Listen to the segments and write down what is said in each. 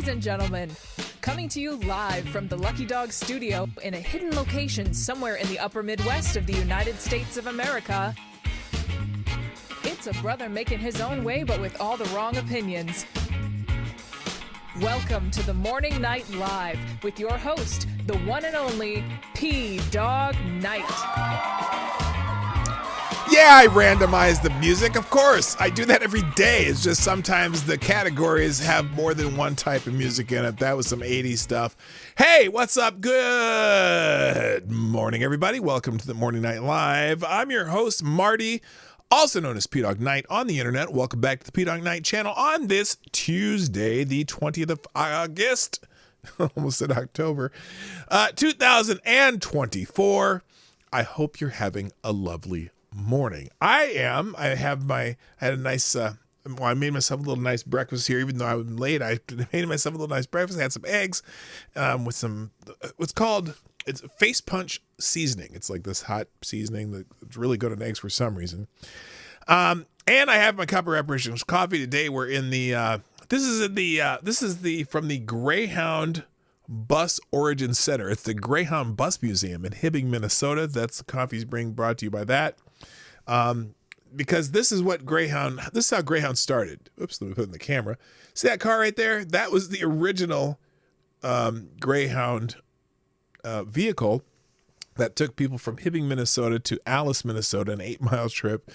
Ladies and gentlemen, coming to you live from the Lucky Dog studio in a hidden location somewhere in the upper Midwest of the United States of America, it's a brother making his own way but with all the wrong opinions. Welcome to the Morning Night Live with your host, the one and only P-Dog Knight. Yeah, I randomize the music. Of course, I do that every day. It's just sometimes the categories have more than one type of music in it. That was some 80s stuff. Hey, what's up? Good morning, everybody. Welcome to the Morning Night Live. I'm your host, Marty, also known as P-Dog Knight on the internet. Welcome back to the P-Dog Knight channel on this Tuesday, the 20th of August. Almost said October. 2024. I hope you're having a lovely morning. I had a nice, I made myself a little nice breakfast here, even though I was late. I made myself a little nice breakfast. I had some eggs with some, it's face punch seasoning. It's like this hot seasoning that's really good on eggs for some reason. And I have my cup of reparations coffee today. We're in the, this is from the Greyhound Bus Origin Center. It's the Greyhound Bus Museum in Hibbing, Minnesota. That's the coffee's being brought to you by that. Because this is how Greyhound started. Oops, let me put it in the camera. See that car right there? That was the original Greyhound vehicle that took people from Hibbing, Minnesota to Alice, Minnesota, an 8-mile trip,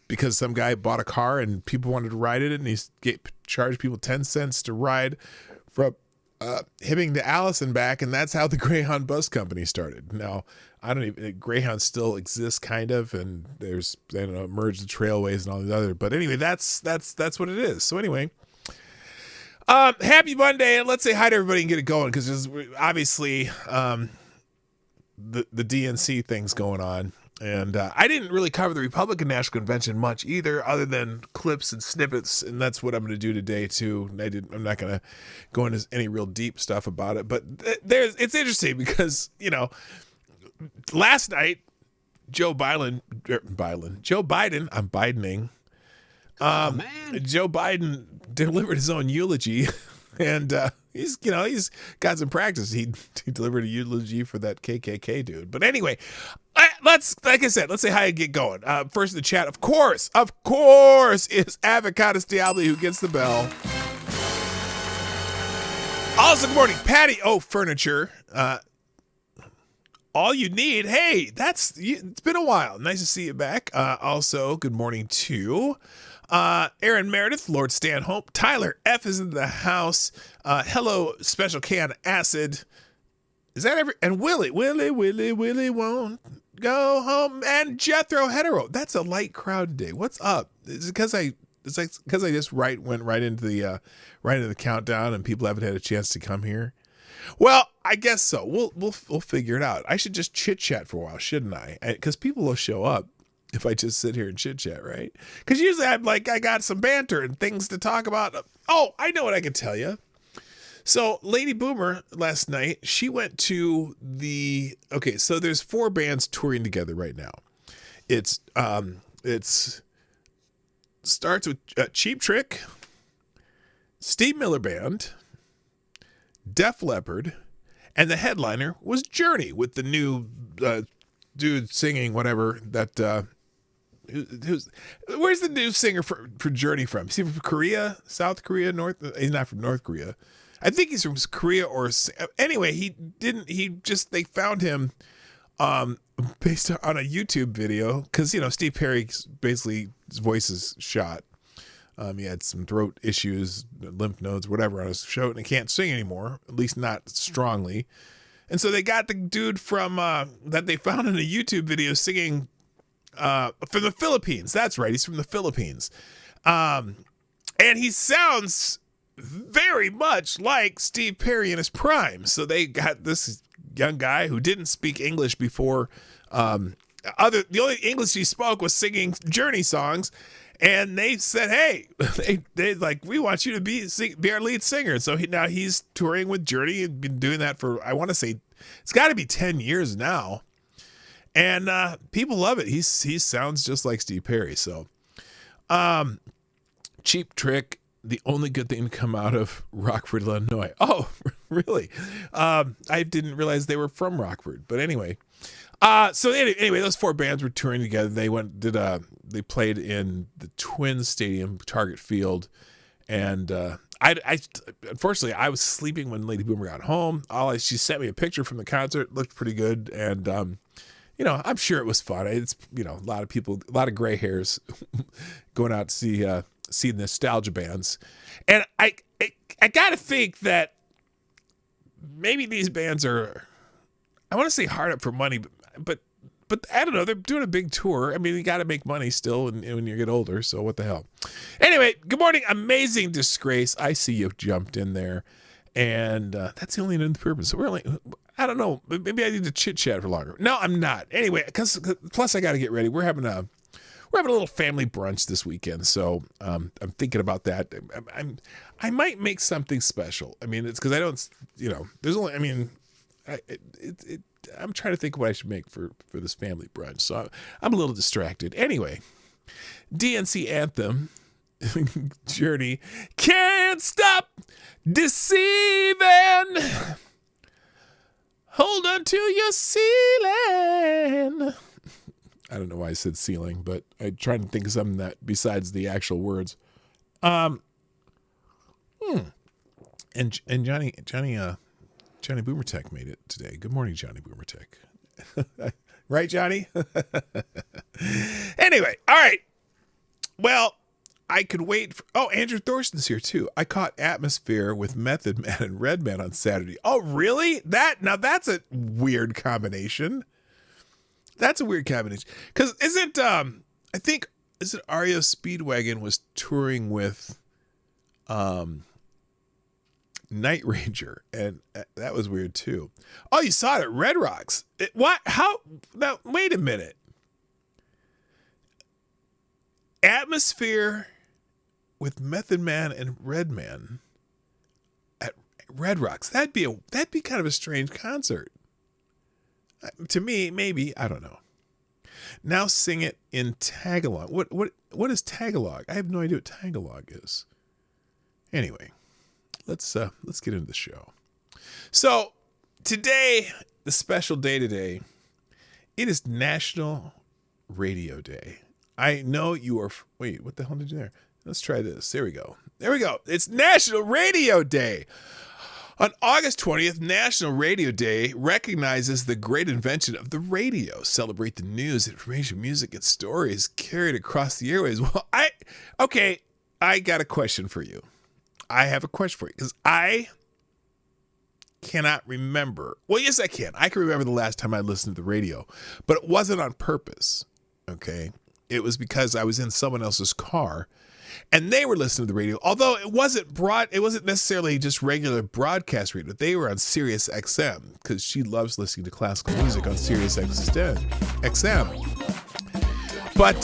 because some guy bought a car and people wanted to ride it, and he charged people 10 cents to ride from Hibbing to Alice and back, and that's how the Greyhound Bus Company started. Now, Greyhound still exists kind of, and there's, merge the trailways and all these other, but anyway, that's what it is. So anyway, happy Monday, and let's say hi to everybody and get it going, because there's obviously the DNC thing's going on. And I didn't really cover the Republican National Convention much either, other than clips and snippets, and that's what I'm going to do today too. I'm not going to go into any real deep stuff about it, but it's interesting because last night Joe Biden, I'm Bidening. Joe Biden delivered his own eulogy, and he's got some practice. He delivered a eulogy for that KKK dude. But anyway, let's say hi and get going. First in the chat, of course, is Avocados Diablo, who gets the bell. Also, good morning, Patty O Furniture. All you need. Hey, it's been a while. Nice to see you back. Also, good morning to Aaron Meredith, Lord Stanhope, Tyler F is in the house. Hello, Special Can Acid. Is that and Willie won't go home, and Jethro Hetero. That's a light crowd today. What's up? Is it because I just went right into the countdown and people haven't had a chance to come here? Well, I guess so. We'll figure it out. I should just chit chat for a while, shouldn't I? Because people will show up if I just sit here and chit chat, right? Because usually I'm like, I got some banter and things to talk about. Oh, I know what I can tell you. So Lady Boomer last night, she went to so there's 4 bands touring together right now. It's starts with Cheap Trick, Steve Miller Band, Def Leppard, and the headliner was Journey with the new dude singing whatever that. Where's the new singer for Journey from? Is he from Korea, South Korea, He's not from North Korea. I think he's from Korea anyway, they found him based on a YouTube video because, Steve Perry basically his voice is shot. He had some throat issues, lymph nodes, whatever on his show, and he can't sing anymore, at least not strongly. And so they got the dude from that they found in a YouTube video singing from the Philippines. That's right, he's from the Philippines. And he sounds very much like Steve Perry in his prime. So they got this young guy who didn't speak English before. The only English he spoke was singing Journey songs. And they said, hey, they like, we want you to be our lead singer. So now he's touring with Journey and been doing that for, I want to say, it's got to be 10 years now. And people love it. He sounds just like Steve Perry. So Cheap Trick, the only good thing to come out of Rockford, Illinois. Oh, really? I didn't realize they were from Rockford. But anyway, so anyway, those four bands were touring together. They they played in the Twins Stadium, Target Field, and I unfortunately I was sleeping when Lady Boomer got home. She sent me a picture from the concert. It looked pretty good, and I'm sure it was fun. It's a lot of people, a lot of gray hairs, going out to see nostalgia bands, and I gotta think that maybe these bands are, I want to say hard up for money, but I don't know. They're doing a big tour. I mean, you got to make money still when you get older. So what the hell? Anyway, good morning, Amazing Disgrace. I see you jumped in there, and that's the only purpose. So I don't know. Maybe I need to chit chat for longer. No, I'm not. Anyway, because plus I got to get ready. We're having a little family brunch this weekend, so I'm thinking about that. I might make something special. I mean, it's because I don't. There's only. I mean, I'm trying to think of what I should make for this family brunch. So I'm a little distracted. Anyway, DNC anthem, Journey, can't stop deceiving. Hold on to your ceiling. I don't know why I said ceiling, but I tried to think of something that besides the actual words. And Johnny Boomertech made it today. Good morning, Johnny Boomertech. Right, Johnny? Anyway, all right. Well, I could wait for... Oh, Andrew Thorson's here, too. I caught Atmosphere with Method Man and Redman on Saturday. Oh, really? Now, that's a weird combination. That's a weird combination. Because isn't... I think... Is it REO Speedwagon was touring with... Night Ranger, and that was weird too. Oh, you saw it at Red Rocks. What? How? Now, wait a minute. Atmosphere with Method Man and Redman at Red Rocks. That'd be kind of a strange concert. To me, maybe, I don't know. Now sing it in Tagalog. What is Tagalog? I have no idea what Tagalog is. Anyway. Let's get into the show. So today, the special day today, it is National Radio Day. I know you are. Wait, what the hell did you do there? Let's try this. There we go. It's National Radio Day. On August 20th, National Radio Day recognizes the great invention of the radio. Celebrate the news, information, music, and stories carried across the airways. Well, I got a question for you. I have a question for you because I cannot remember. Well, yes, I can. I can remember the last time I listened to the radio, but it wasn't on purpose. Okay. It was because I was in someone else's car and they were listening to the radio. Although it wasn't necessarily just regular broadcast radio. They were on Sirius XM because she loves listening to classical music on Sirius XM. But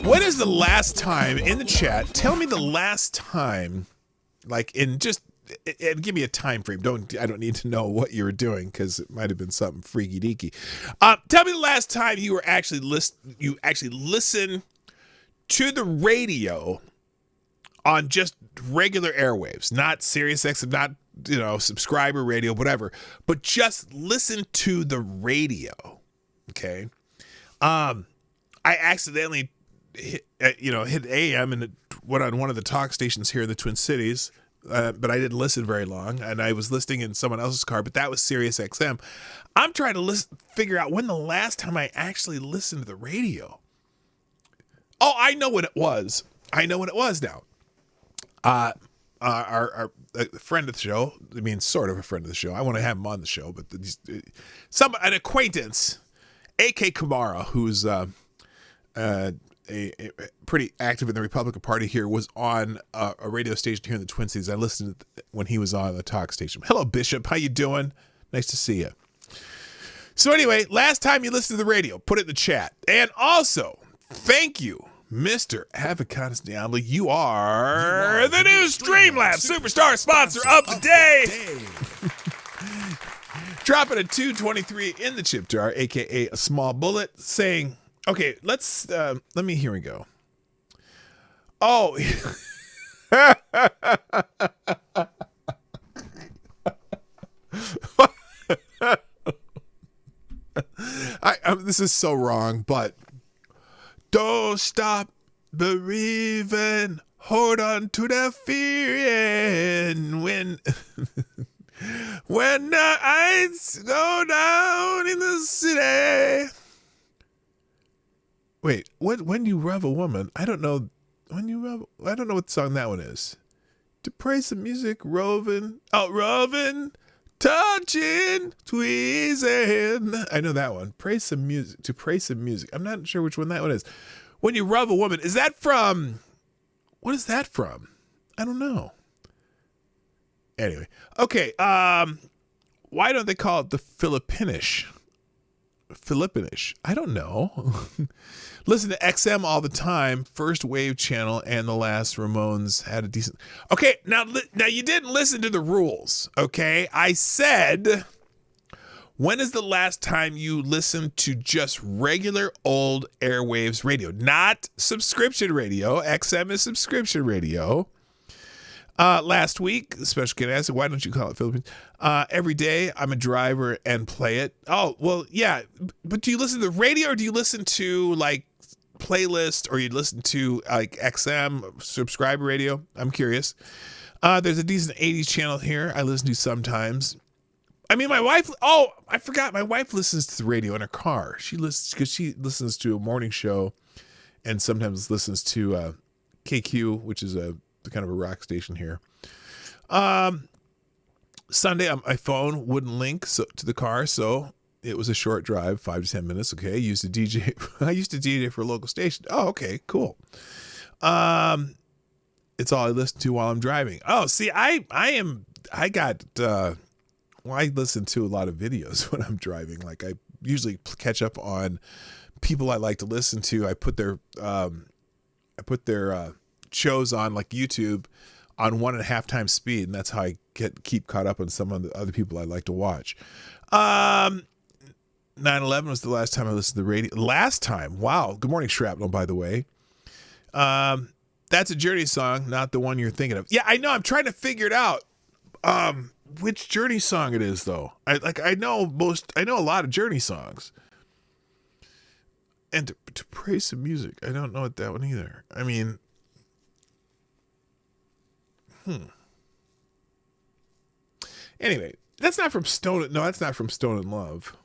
when is the last time in the chat? Tell me the last time. Like give me a time frame. I don't need to know what you were doing because it might have been something freaky deaky. Tell me the last time you actually listened to the radio on just regular airwaves, not Sirius XM, not subscriber radio, whatever, but just listen to the radio. Okay. I accidentally hit AM and it went on one of the talk stations here in the Twin Cities, but I didn't listen very long, and I was listening in someone else's car, but that was Sirius XM. I'm trying to figure out when the last time I actually listened to the radio. Oh, I know when it was. Now. Our friend of the show, I mean, sort of a friend of the show. I want to have him on the show, but an acquaintance, A.K. Kamara, who's a pretty active in the Republican Party here, was on a radio station here in the Twin Cities. I listened when he was on the talk station. Hello, Bishop. How you doing? Nice to see you. So anyway, last time you listened to the radio, put it in the chat. And also, thank you, Mr. Avocados Diablo. You are the new Streamlabs Superstar sponsor of the day. Dropping a 223 in the chip jar, a.k.a. a small bullet, saying... Okay, here we go. Oh, This is so wrong, but don't stop believing. Hold on to the fear, and when when the ice go down in the city. Wait, what? When you love a woman, I don't know. I don't know what song that one is. To praise the music, roving, touching, tweezing. I know that one. Praise some music. To praise some music. I'm not sure which one that one is. When you love a woman, is that from? What is that from? I don't know. Anyway, okay. Why don't they call it the Philippinish? I don't know. Listen to XM all the time. First Wave channel and the last Ramones had a decent. Okay, now you didn't listen to the rules. Okay, I said, when is the last time you listened to just regular old airwaves radio, not subscription radio? XM is subscription radio. Last week, the special kid asked, why don't you call it Philippines? Every day I'm a driver and play it. Oh, well, yeah. But do you listen to the radio, or do you listen to like playlist, or you listen to like XM subscriber radio? I'm curious. There's a decent 80s channel here I listen to sometimes. I mean, my wife, I forgot. My wife listens to the radio in her car. She listens to a morning show and sometimes listens to KQ, which is a kind of a rock station here. Sunday, my phone wouldn't link to the car, so it was a short drive, 5 to 10 minutes. Okay, I used to DJ for a local station. Oh, okay, cool. It's all I listen to while I'm driving. Oh, see, I listen to a lot of videos when I'm driving. Like, I usually catch up on people I like to listen to. I put their shows on like YouTube on 1.5 times speed, and that's how I keep caught up on some of the other people I like to watch. 9/11 was the last time I listened to the radio. Last time, wow. Good morning, Shrapnel, by the way. That's a Journey song, not the one you're thinking of. Yeah, I know. I'm trying to figure it out. Which Journey song it is, though. I know a lot of Journey songs. And to praise some music, I don't know what that one either. I mean, Anyway, that's not from Stone. No, that's not from Stone in Love.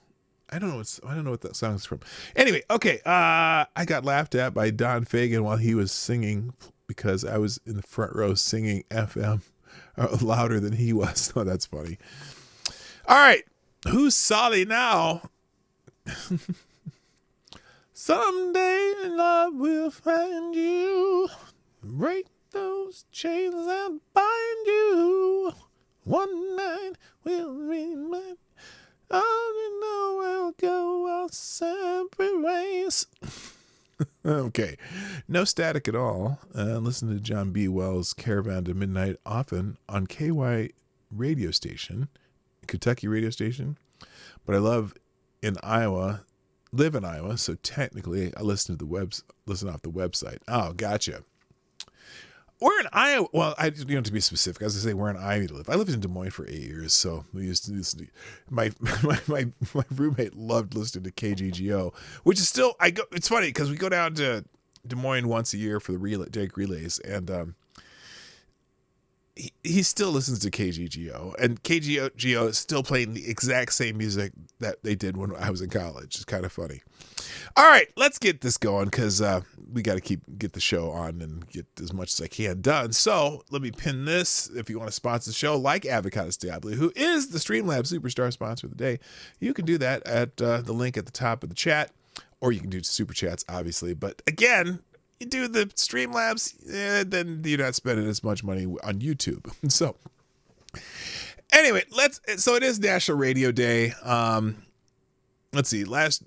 I don't know what that song is from. Anyway, okay. I got laughed at by Don Fagan while he was singing because I was in the front row singing FM louder than he was. Oh, that's funny. All right. Who's sorry now? Someday love will find you. Break those chains that bind you. One night we'll remind. Oh, no, we'll go our separate ways. Okay. No static at all. Listen to John B. Wells' Caravan to Midnight often on KY radio station, Kentucky radio station. But I live in Iowa, so technically I listen off the website. Oh, gotcha. We're in Iowa. Well, you don't have to be specific. As I say, we're in Iowa to live. I lived in Des Moines for 8 years, so we used to listen to my roommate loved listening to KGGO, which is still it's funny because we go down to Des Moines once a year for the Jake relays, and he still listens to KGGO, and KGGO is still playing the exact same music that they did when I was in college. It's kind of funny. All right, let's get this going because we got to get the show on and get as much as I can done. So let me pin this. If you want to sponsor the show, like Avocados Diablo, who is the Streamlabs Superstar sponsor of the day, you can do that at the link at the top of the chat, or you can do super chats, obviously. But again, you do the Streamlabs, then you're not spending as much money on YouTube. So anyway, so it is National Radio Day. Let's see. Let's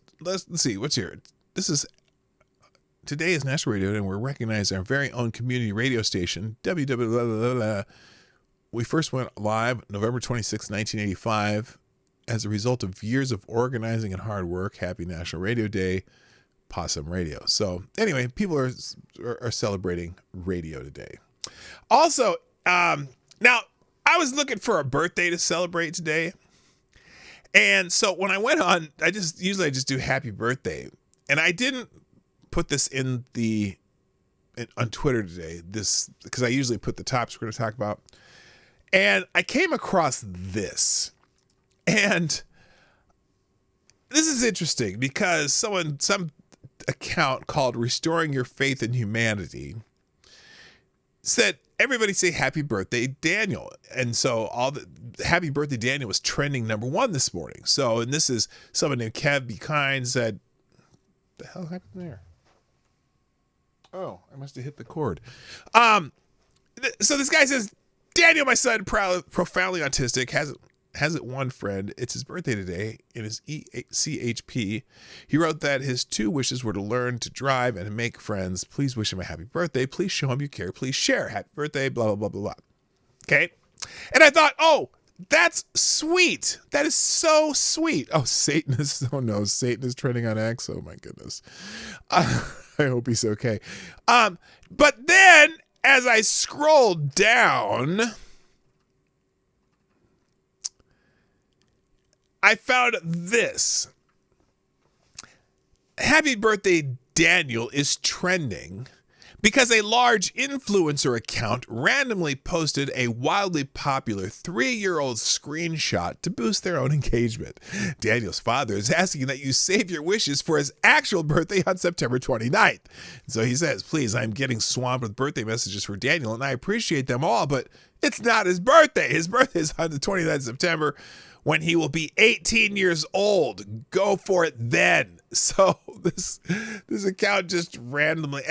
see what's here. Today is National Radio Day, and we're recognizing our very own community radio station, www. We first went live November 26, 1985. As a result of years of organizing and hard work, happy National Radio Day, Possum Radio. So anyway, people are celebrating radio today. Also, now I was looking for a birthday to celebrate today. And so when I went on, I just do happy birthday. And I didn't put this on Twitter today, because I usually put the topics we're going to talk about. And I came across this. And this is interesting because some account called Restoring Your Faith in Humanity said, everybody say happy birthday, Daniel. And so happy birthday, Daniel was trending number 1 this morning. So, and this is someone named Kev Be Kind said, the hell happened there? Oh, I must have hit the cord. So this guy says, Daniel, my son, profoundly autistic, hasn't one friend. It's his birthday today in his CHP. He wrote that his 2 wishes were to learn to drive and to make friends. Please wish him a happy birthday. Please show him you care. Please share. Happy birthday, blah, blah, blah, blah, blah. Okay. And I thought, oh, that's sweet. That is so sweet. Oh, Satan is trending on X. Oh my goodness. I hope he's okay. But then as I scrolled down, I found this. Happy birthday, Daniel is trending because a large influencer account randomly posted a wildly popular 3-year-old screenshot to boost their own engagement. Daniel's father is asking that you save your wishes for his actual birthday on September 29th. So he says, please, I'm getting swamped with birthday messages for Daniel, and I appreciate them all, but it's not his birthday. His birthday is on the 29th of September, when he will be 18 years old. Go for it then. So this account just randomly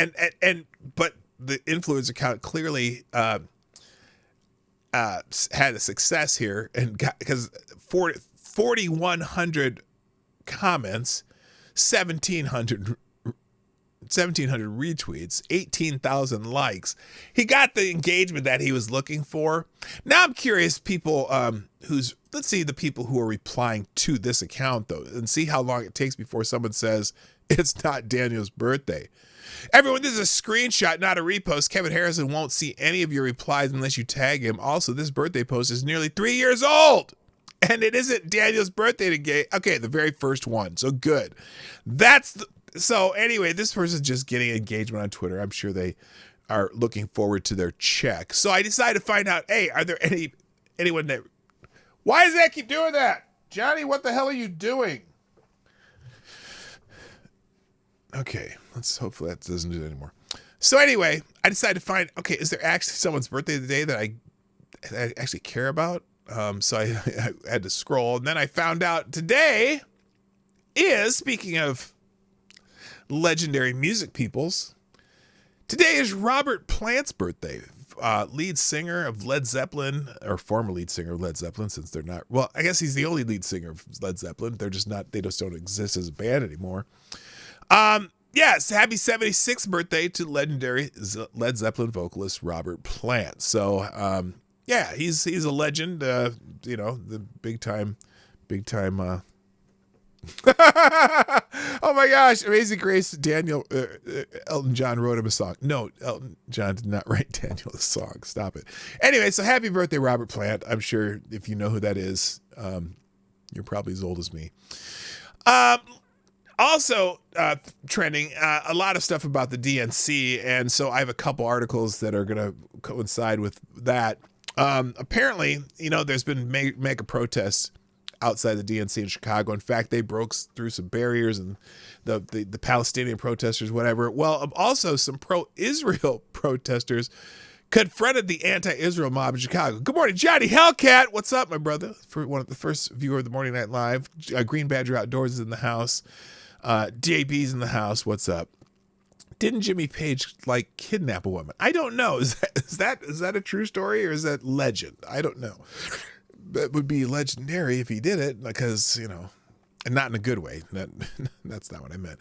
but the influence account clearly had a success here and got, because 4,100 comments, 1,700 retweets, 18,000 likes. He got the engagement that he was looking for. Now I'm curious, people let's see the people who are replying to this account though, and see how long it takes before someone says it's not Daniel's birthday. Everyone, this is a screenshot, not a repost. Kevin Harrison won't see any of your replies unless you tag him. Also, this birthday post is nearly 3 years old. And it isn't Daniel's birthday today. Okay, the very first one. So good. So anyway, this person's just getting engagement on Twitter. I'm sure they are looking forward to their check. So I decided to find out, hey, are there anyone that... Why does that keep doing that? Johnny, what the hell are you doing? Okay, hopefully that doesn't do that anymore. So anyway, I decided to find, okay, is there actually someone's birthday today that I actually care about? So I had to scroll, and then I found out today is, speaking of legendary music peoples, today is Robert Plant's birthday. Lead singer of Led Zeppelin, or former lead singer of Led Zeppelin, since they're not, well, I guess he's the only lead singer of Led Zeppelin. They just don't exist as a band anymore. Yes, happy 76th birthday to legendary Led Zeppelin vocalist Robert Plant. So, yeah, he's a legend, the big time, oh my gosh, Amazing Grace, Daniel, Elton John wrote him a song. No, Elton John did not write Daniel a song. Stop it. Anyway, so happy birthday, Robert Plant. I'm sure if you know who that is, you're probably as old as me. Also trending, a lot of stuff about the DNC, and so I have a couple articles that are going to coincide with that. Apparently, there's been mega protests outside the DNC in Chicago. In fact, they broke through some barriers, and the Palestinian protesters, whatever. Well, also some pro-Israel protesters confronted the anti-Israel mob in Chicago. Good morning, Johnny Hellcat. What's up, my brother? For one of the first viewer of the Morning Night Live, Green Badger Outdoors is in the house. JB's in the house. What's up? Didn't Jimmy Page kidnap a woman? I don't know. Is that a true story, or is that legend? I don't know. That would be legendary if he did it, because, and not in a good way. That's not what I meant.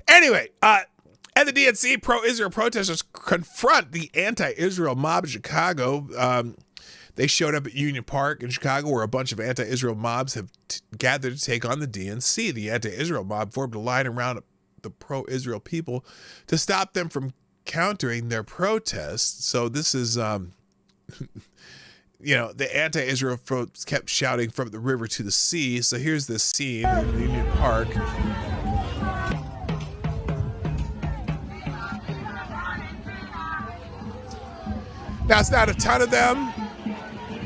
Anyway, and the DNC pro-Israel protesters confront the anti-Israel mob in Chicago. They showed up at Union Park in Chicago, where a bunch of anti-Israel mobs have gathered to take on the DNC. The anti-Israel mob formed a line around the pro-Israel people to stop them from countering their protests. So this is, the anti-Israel folks kept shouting from the river to the sea. So here's this scene in Union Park. Now, it's not a ton of them,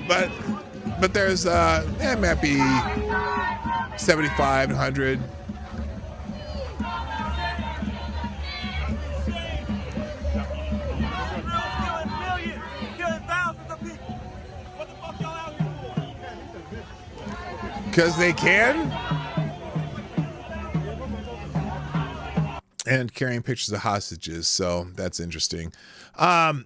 but there's, it might be 75, 100. Because they can. And carrying pictures of hostages. So that's interesting. And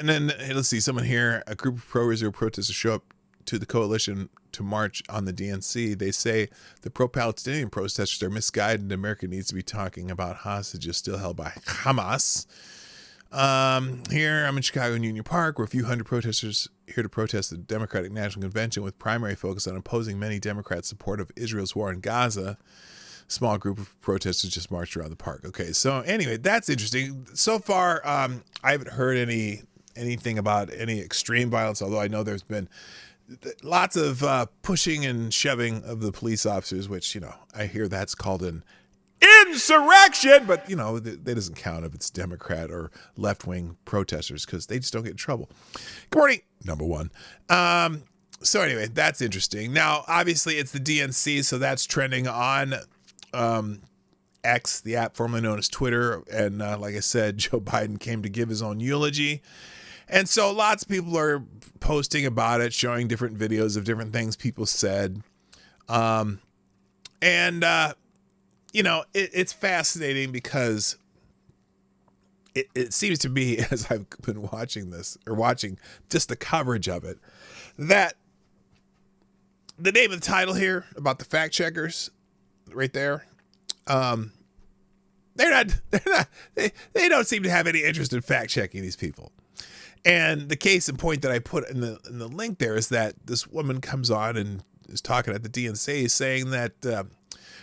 then let's see, someone here, a group of pro-Israel protesters show up to the coalition to march on the DNC. They say the pro-Palestinian protesters are misguided and America needs to be talking about hostages still held by Hamas. Here I'm in Chicago in Union Park, where a few hundred protesters here to protest the Democratic National Convention with primary focus on opposing many Democrats' support of Israel's war in Gaza. A small group of protesters just marched around the park. Okay, so anyway, that's interesting. So far, I haven't heard anything about any extreme violence, although I know there's been lots of pushing and shoving of the police officers, which, I hear that's called an insurrection, but that doesn't count if it's Democrat or left-wing protesters, because they just don't get in trouble. Good morning, number one. So anyway, that's interesting. Now, obviously, it's the DNC, so that's trending on X, the app formerly known as Twitter, and like I said, Joe Biden came to give his own eulogy, and so lots of people are posting about it, showing different videos of different things people said, it's fascinating because it seems to me, as I've been watching just the coverage of it, that the name of the title here about the fact checkers right there, they don't seem to have any interest in fact checking these people. And the case in point that I put in the link there is that this woman comes on and is talking at the DNC saying that,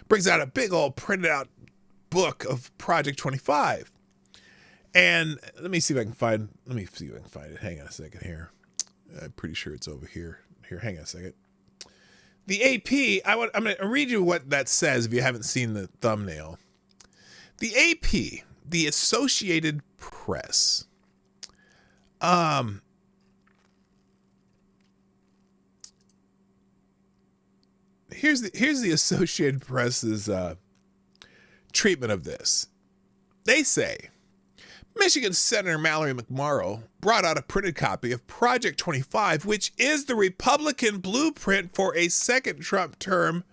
brings out a big old printed out book of Project 25. And let me see if I can find it. Hang on a second here. I'm pretty sure it's over here. Here, hang on a second. The AP, I'm going to read you what that says if you haven't seen the thumbnail. The AP, the Associated Press, here's the Associated Press's treatment of this. They say Michigan Senator Mallory McMorrow brought out a printed copy of Project 25, which is the Republican blueprint for a second Trump term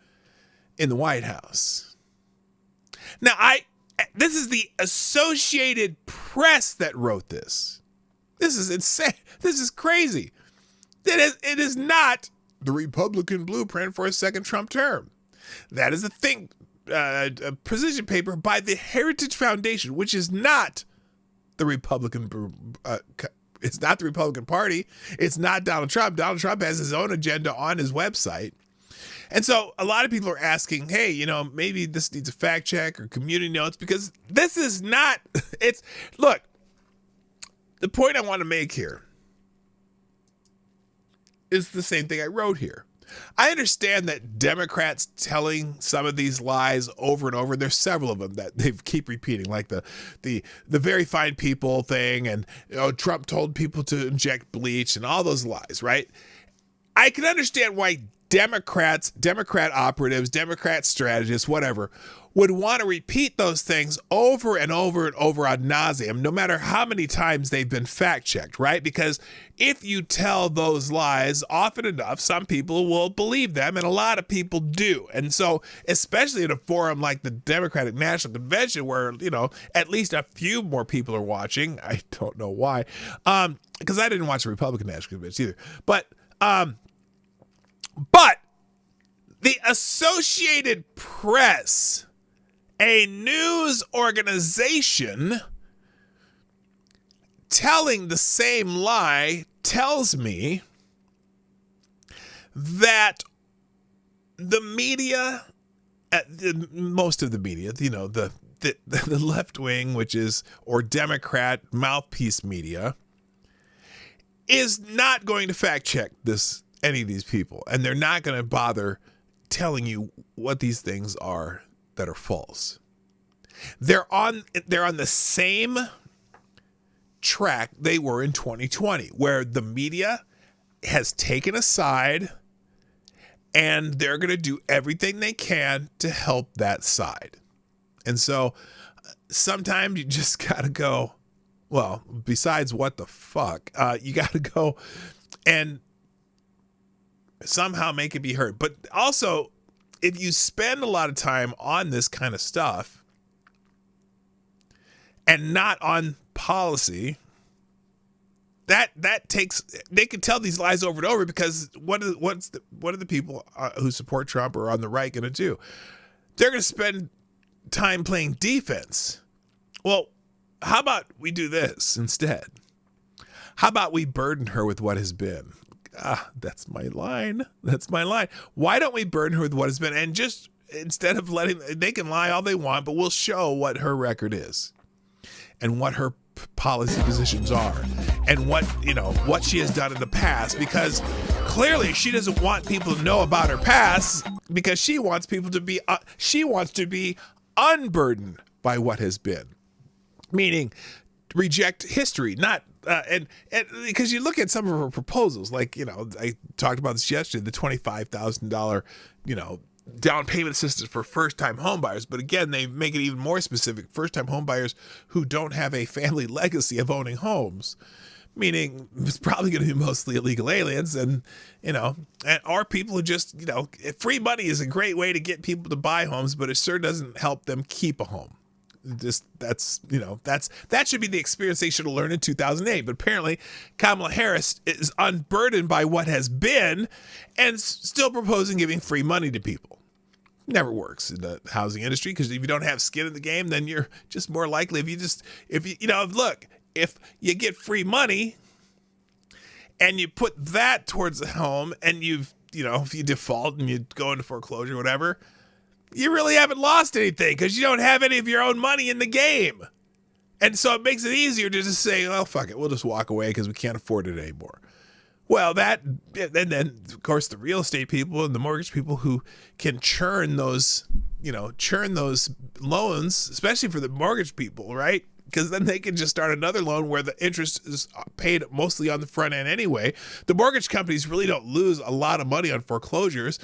in the White House. Now, this is the Associated Press that wrote this. This is insane. This is crazy. It is not the Republican blueprint for a second Trump term. That is a position paper by the Heritage Foundation, which is not the Republican. It's not the Republican Party. It's not Donald Trump. Donald Trump has his own agenda on his website. And so a lot of people are asking, hey, maybe this needs a fact check or community notes, because this is not, look, the point I want to make here is the same thing I wrote here. I understand that Democrats telling some of these lies over and over, there's several of them that they keep repeating, like the very fine people thing, and Trump told people to inject bleach and all those lies, right? I can understand why Democrat operatives, Democrat strategists, whatever, would want to repeat those things over and over and over ad nauseum, no matter how many times they've been fact-checked, right? Because if you tell those lies often enough, some people will believe them, and a lot of people do. And so, especially in a forum like the Democratic National Convention, where, at least a few more people are watching, I don't know why, because I didn't watch the Republican National Convention either, but the Associated Press, a news organization, telling the same lie, tells me that the media, most of the media, the left wing, or Democrat mouthpiece media, is not going to fact check any of these people, and they're not going to bother telling you what these things are that are false. They're on the same track they were in 2020, where the media has taken a side and they're going to do everything they can to help that side. And so sometimes you just got to go, well, besides what the fuck, you got to go and somehow make it be heard. But also, if you spend a lot of time on this kind of stuff and not on policy, that takes, they can tell these lies over and over, because what are the people who support Trump or on the right going to do? They're going to spend time playing defense. Well, how about we do this instead? How about we burden her with what has been? That's my line. Why don't we burden her with what has been, and just, instead of they can lie all they want, but we'll show what her record is and what her policy positions are and what she has done in the past, because clearly she doesn't want people to know about her past, because she wants people to be unburdened by what has been, meaning reject history, not and because you look at some of her proposals, like, I talked about this yesterday, the $25,000 down payment assistance for first-time homebuyers. But again, they make it even more specific: first-time homebuyers who don't have a family legacy of owning homes, meaning it's probably going to be mostly illegal aliens, and or people who just, free money is a great way to get people to buy homes, but it sure doesn't help them keep a home. That should be the experience they should have learned in 2008. But apparently Kamala Harris is unburdened by what has been and still proposing giving free money to people. Never works in the housing industry, because if you don't have skin in the game, then you're just more likely, if you get free money and you put that towards the home, and if you default and you go into foreclosure or whatever, you really haven't lost anything, because you don't have any of your own money in the game. And so it makes it easier to just say, well, fuck it, we'll just walk away because we can't afford it anymore. Well, and then, of course, the real estate people and the mortgage people who can churn those loans, especially for the mortgage people, right? Because then they can just start another loan where the interest is paid mostly on the front end anyway. The mortgage companies really don't lose a lot of money on foreclosures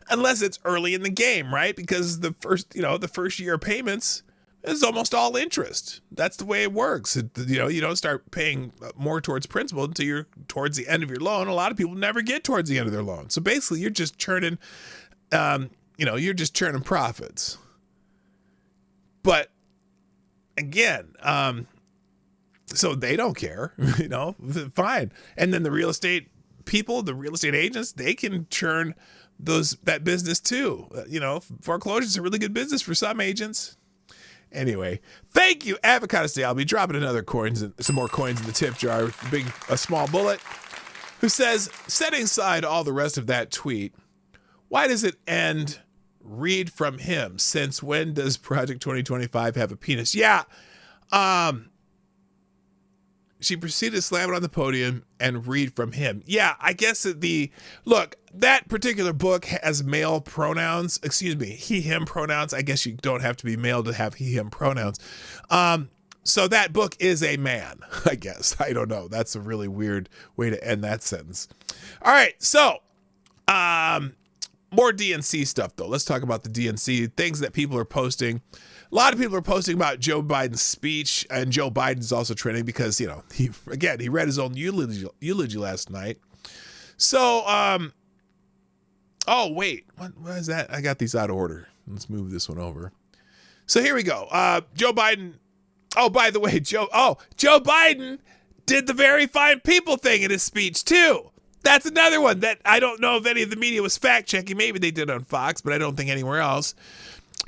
unless it's early in the game, right? Because the first year of payments is almost all interest. That's the way it works. You don't start paying more towards principal until you're towards the end of your loan. A lot of people never get towards the end of their loan. So basically, you're just churning, profits. But again, so they don't care, fine. And then the real estate people, the real estate agents, they can churn that business too. Foreclosures is a really good business for some agents. Anyway, thank you, Avocado Stay. I'll be dropping some more coins in the tip jar. A small bullet, who says, setting aside all the rest of that tweet, why does it end read from him? Since when does Project 2025 have a penis? Yeah. She proceeded to slam it on the podium and read from him. Yeah, I guess that particular book has male pronouns, he, him pronouns. I guess you don't have to be male to have he, him pronouns. So that book is a man, I guess. I don't know. That's a really weird way to end that sentence. All right. So, more DNC stuff, though. Let's talk about the DNC, things that people are posting. A lot of people are posting about Joe Biden's speech, and Joe Biden's also trending because, he read his own eulogy last night. So, oh, wait, what is that? I got these out of order. Let's move this one over. So here we go. Joe Biden. Oh, by the way, Joe Biden did the very fine people thing in his speech, too. That's another one that I don't know if any of the media was fact-checking. Maybe they did on Fox, but I don't think anywhere else.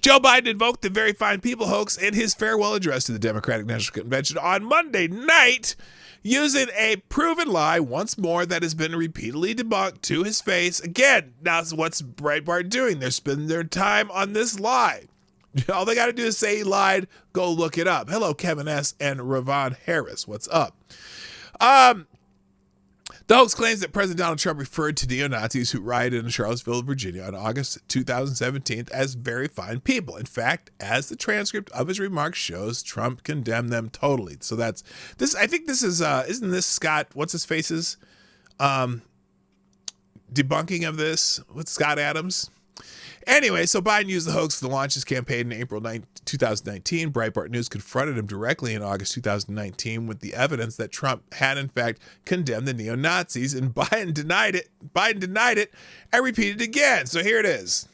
Joe Biden invoked the very fine people hoax in his farewell address to the Democratic National Convention on Monday night, using a proven lie once more that has been repeatedly debunked to his face. Again, that's what's Breitbart doing. They're spending their time on this lie. All they got to do is say he lied. Go look it up. Hello, Kevin S. and Ravon Harris. What's up? The hoax claims that President Donald Trump referred to neo-Nazis who rioted in Charlottesville, Virginia on August 2017 as very fine people. In fact, as the transcript of his remarks shows, Trump condemned them totally. So that's this. I think this is, isn't this Scott, what's his face's debunking of this with Scott Adams? Anyway, so Biden used the hoax to launch his campaign in April 2019. Breitbart News confronted him directly in August 2019 with the evidence that Trump had, in fact, condemned the neo-Nazis, and Biden denied it. Biden denied it and repeated it again. So here it is.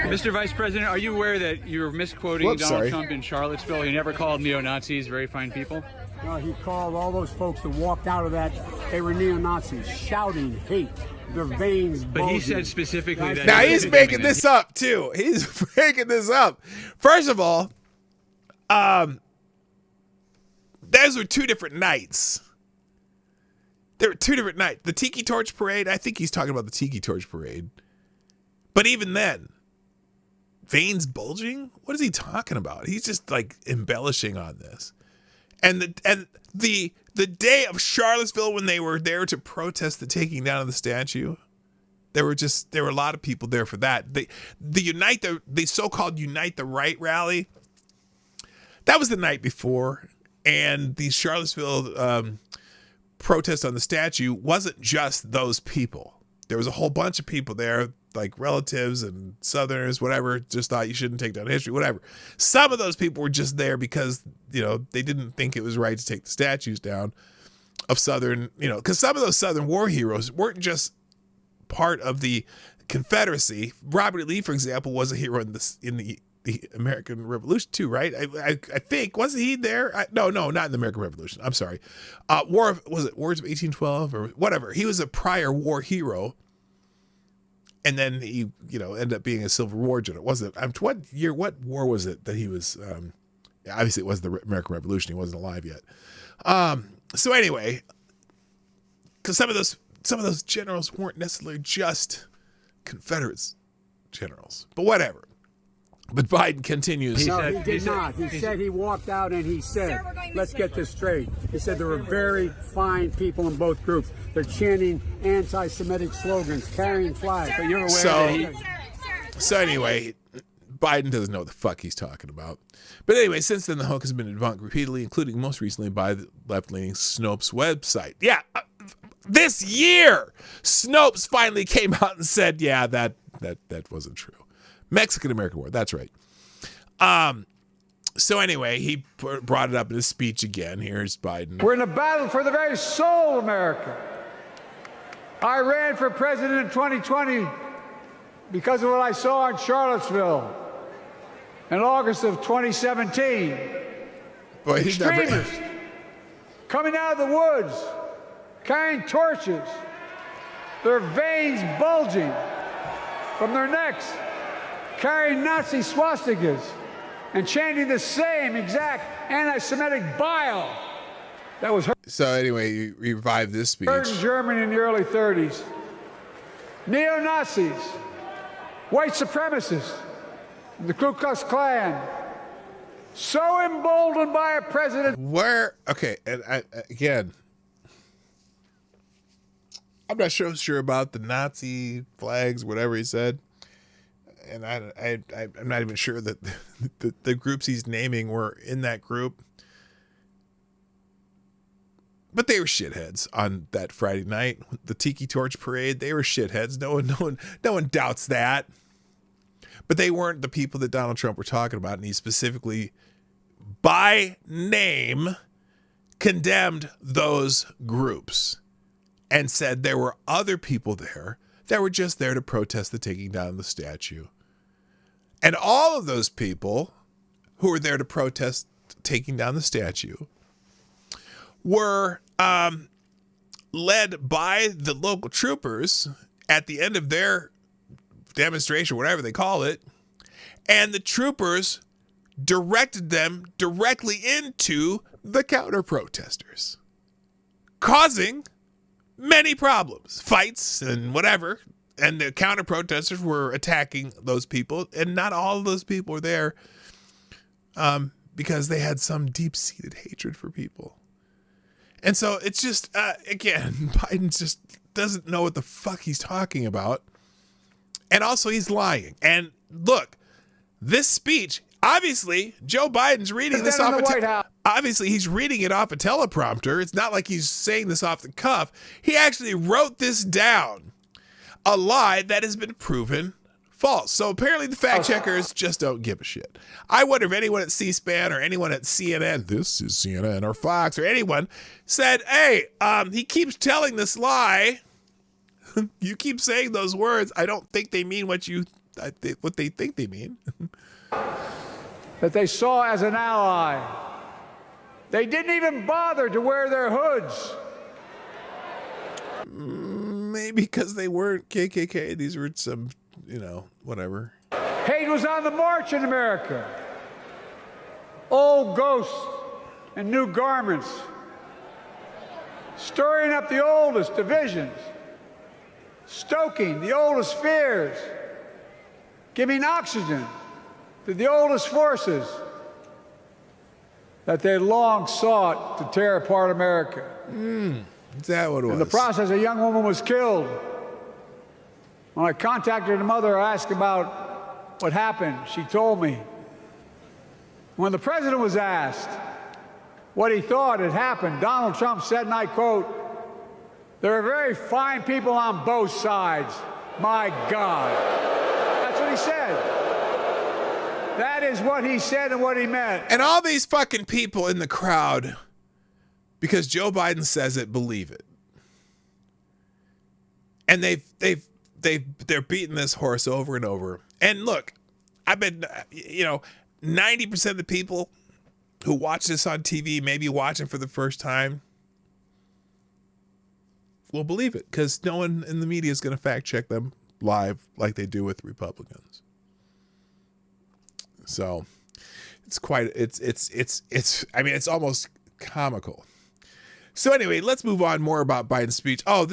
Mr. Vice President, are you aware that you're misquoting Donald Trump in Charlottesville? He never called neo-Nazis very fine people? No, he called all those folks that walked out of that, they were neo-Nazis, shouting hate. Their veins bulging. But he said specifically that. Now he's making this up too. He's making this up. First of all, those were two different nights. There were two different nights. The Tiki Torch Parade, I think he's talking about the Tiki Torch Parade. But even then, veins bulging? What is he talking about? He's just like embellishing on this. And the day of Charlottesville, when they were there to protest the taking down of the statue, there were a lot of people there for that. The so-called Unite the Right rally, that was the night before, and the Charlottesville protest on the statue wasn't just those people. There was a whole bunch of people there, like relatives and Southerners, whatever, just thought you shouldn't take down history, whatever. Some of those people were just there because, they didn't think it was right to take the statues down of Southern, because some of those Southern war heroes weren't just part of the Confederacy. Robert E. Lee, for example, was a hero in the American Revolution too, right? I think, wasn't he there? No, not in the American Revolution. I'm sorry. Wars of 1812 or whatever. He was a prior war hero. And then he, ended up being a Civil War general. What war was it that he was, obviously it was the American Revolution. He wasn't alive yet. So anyway, because some of those generals weren't necessarily just Confederates generals, but whatever. But Biden continues. No, he did not. He said he walked out and he said, let's get this straight. He said there were very fine people in both groups. They're chanting anti-Semitic slogans, carrying flags. So you're aware So anyway, Biden doesn't know what the fuck he's talking about. But anyway, since then, the hoax has been debunked repeatedly, including most recently by the left-leaning Snopes website. Yeah, this year, Snopes finally came out and said, yeah, that wasn't true. Mexican-American War, that's right. So anyway, he brought it up in his speech again. Here's Biden. We're in a battle for the very soul of America. I ran for president in 2020 because of what I saw in Charlottesville in August of 2017. Boy, Extremists coming out of the woods, carrying torches, their veins bulging from their necks, carrying Nazi swastikas and chanting the same exact anti-Semitic bile that was heard. So anyway, you revived this speech. In Germany in the early 30s. Neo-Nazis, white supremacists, the Ku Klux Klan, so emboldened by a president. Okay, and again, I'm not sure about the Nazi flags, whatever he said. And I'm not even sure that the groups he's naming were in that group. But they were shitheads on that Friday night, the Tiki Torch Parade. They were shitheads. No one doubts that. But they weren't the people that Donald Trump were talking about. And he specifically, by name, condemned those groups and said there were other people there that were just there to protest the taking down of the statue. And all of those people who were there to protest taking down the statue were led by the local troopers at the end of their demonstration, whatever they call it, and the troopers directed them directly into the counter-protesters, causing many problems, fights and whatever, And the counter protesters were attacking those people, and not all of those people were there because they had some deep-seated hatred for people. And so it's just, again, Biden just doesn't know what the fuck he's talking about. And also he's lying. And look, this speech, obviously, Joe Biden's reading this off obviously he's reading it off a teleprompter. It's not like he's saying this off the cuff. He actually wrote this down, a lie that has been proven false. So apparently the fact checkers just don't give a shit. I wonder if anyone at C-SPAN or anyone at CNN, this is CNN or Fox or anyone, said, hey, he keeps telling this lie. You keep saying those words. I don't think they mean what they think they mean. That they saw as an ally. They didn't even bother to wear their hoods. Maybe because they weren't KKK. These were some, whatever. Hate was on the march in America. Old ghosts and new garments, stirring up the oldest divisions, stoking the oldest fears, giving oxygen to the oldest forces that they long sought to tear apart America. Is that what it was? In the process, a young woman was killed. When I contacted her mother, I asked about what happened. She told me. When the president was asked what he thought had happened, Donald Trump said, and I quote, "There are very fine people on both sides. My God." That's what he said. That is what he said and what he meant. And all these fucking people in the crowd, because Joe Biden says it, believe it. And they're beating this horse over and over. And look, I've been, 90% of the people who watch this on TV, maybe watching for the first time, will believe it because no one in the media is going to fact check them live like they do with the Republicans. So it's almost comical. So anyway, let's move on more about Biden's speech. Oh, I'm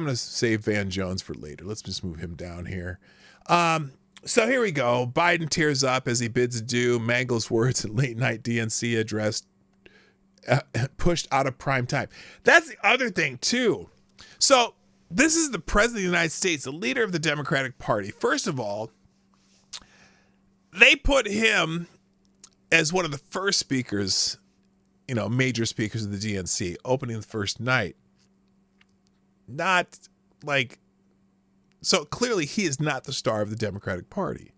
going to save Van Jones for later. Let's just move him down here. So here we go. Biden tears up as he bids adieu, mangles words in late night DNC address, pushed out of prime time. That's the other thing too. So this is the president of the United States, the leader of the Democratic Party. First of all, they put him as one of the first speakers, major speakers of the DNC, opening the first night. So clearly he is not the star of the Democratic Party.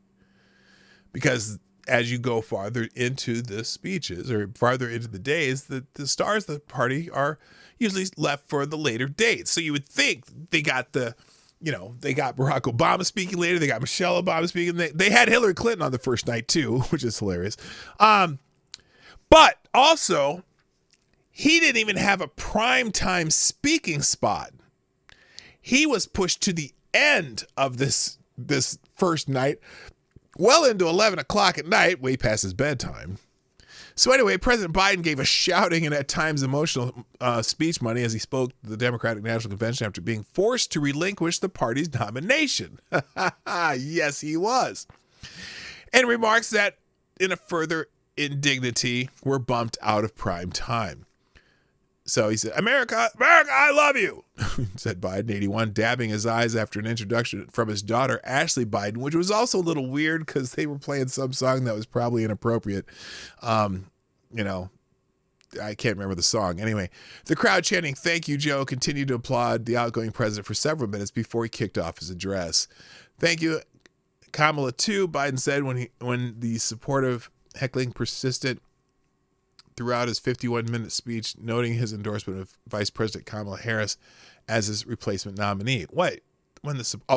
Because as you go farther into the speeches or farther into the days, the stars of the party are usually left for the later dates. So you would think they got they got Barack Obama speaking later. They got Michelle Obama speaking. They had Hillary Clinton on the first night too, which is hilarious. But also, he didn't even have a primetime speaking spot. He was pushed to the end of this first night, well into 11 o'clock at night, way past his bedtime. So anyway, President Biden gave a shouting and at times emotional speech money as he spoke to the Democratic National Convention after being forced to relinquish the party's nomination. Yes, he was. And remarks that in a further indignity were bumped out of prime time. So he said, America, I love you, said Biden, 81, dabbing his eyes after an introduction from his daughter, Ashley Biden, which was also a little weird because they were playing some song that was probably inappropriate. I can't remember the song. Anyway, the crowd chanting, "Thank you, Joe," continued to applaud the outgoing president for several minutes before he kicked off his address. "Thank you, Kamala, too," Biden said when the supportive heckling persisted throughout his 51-minute speech, noting his endorsement of Vice President Kamala Harris as his replacement nominee.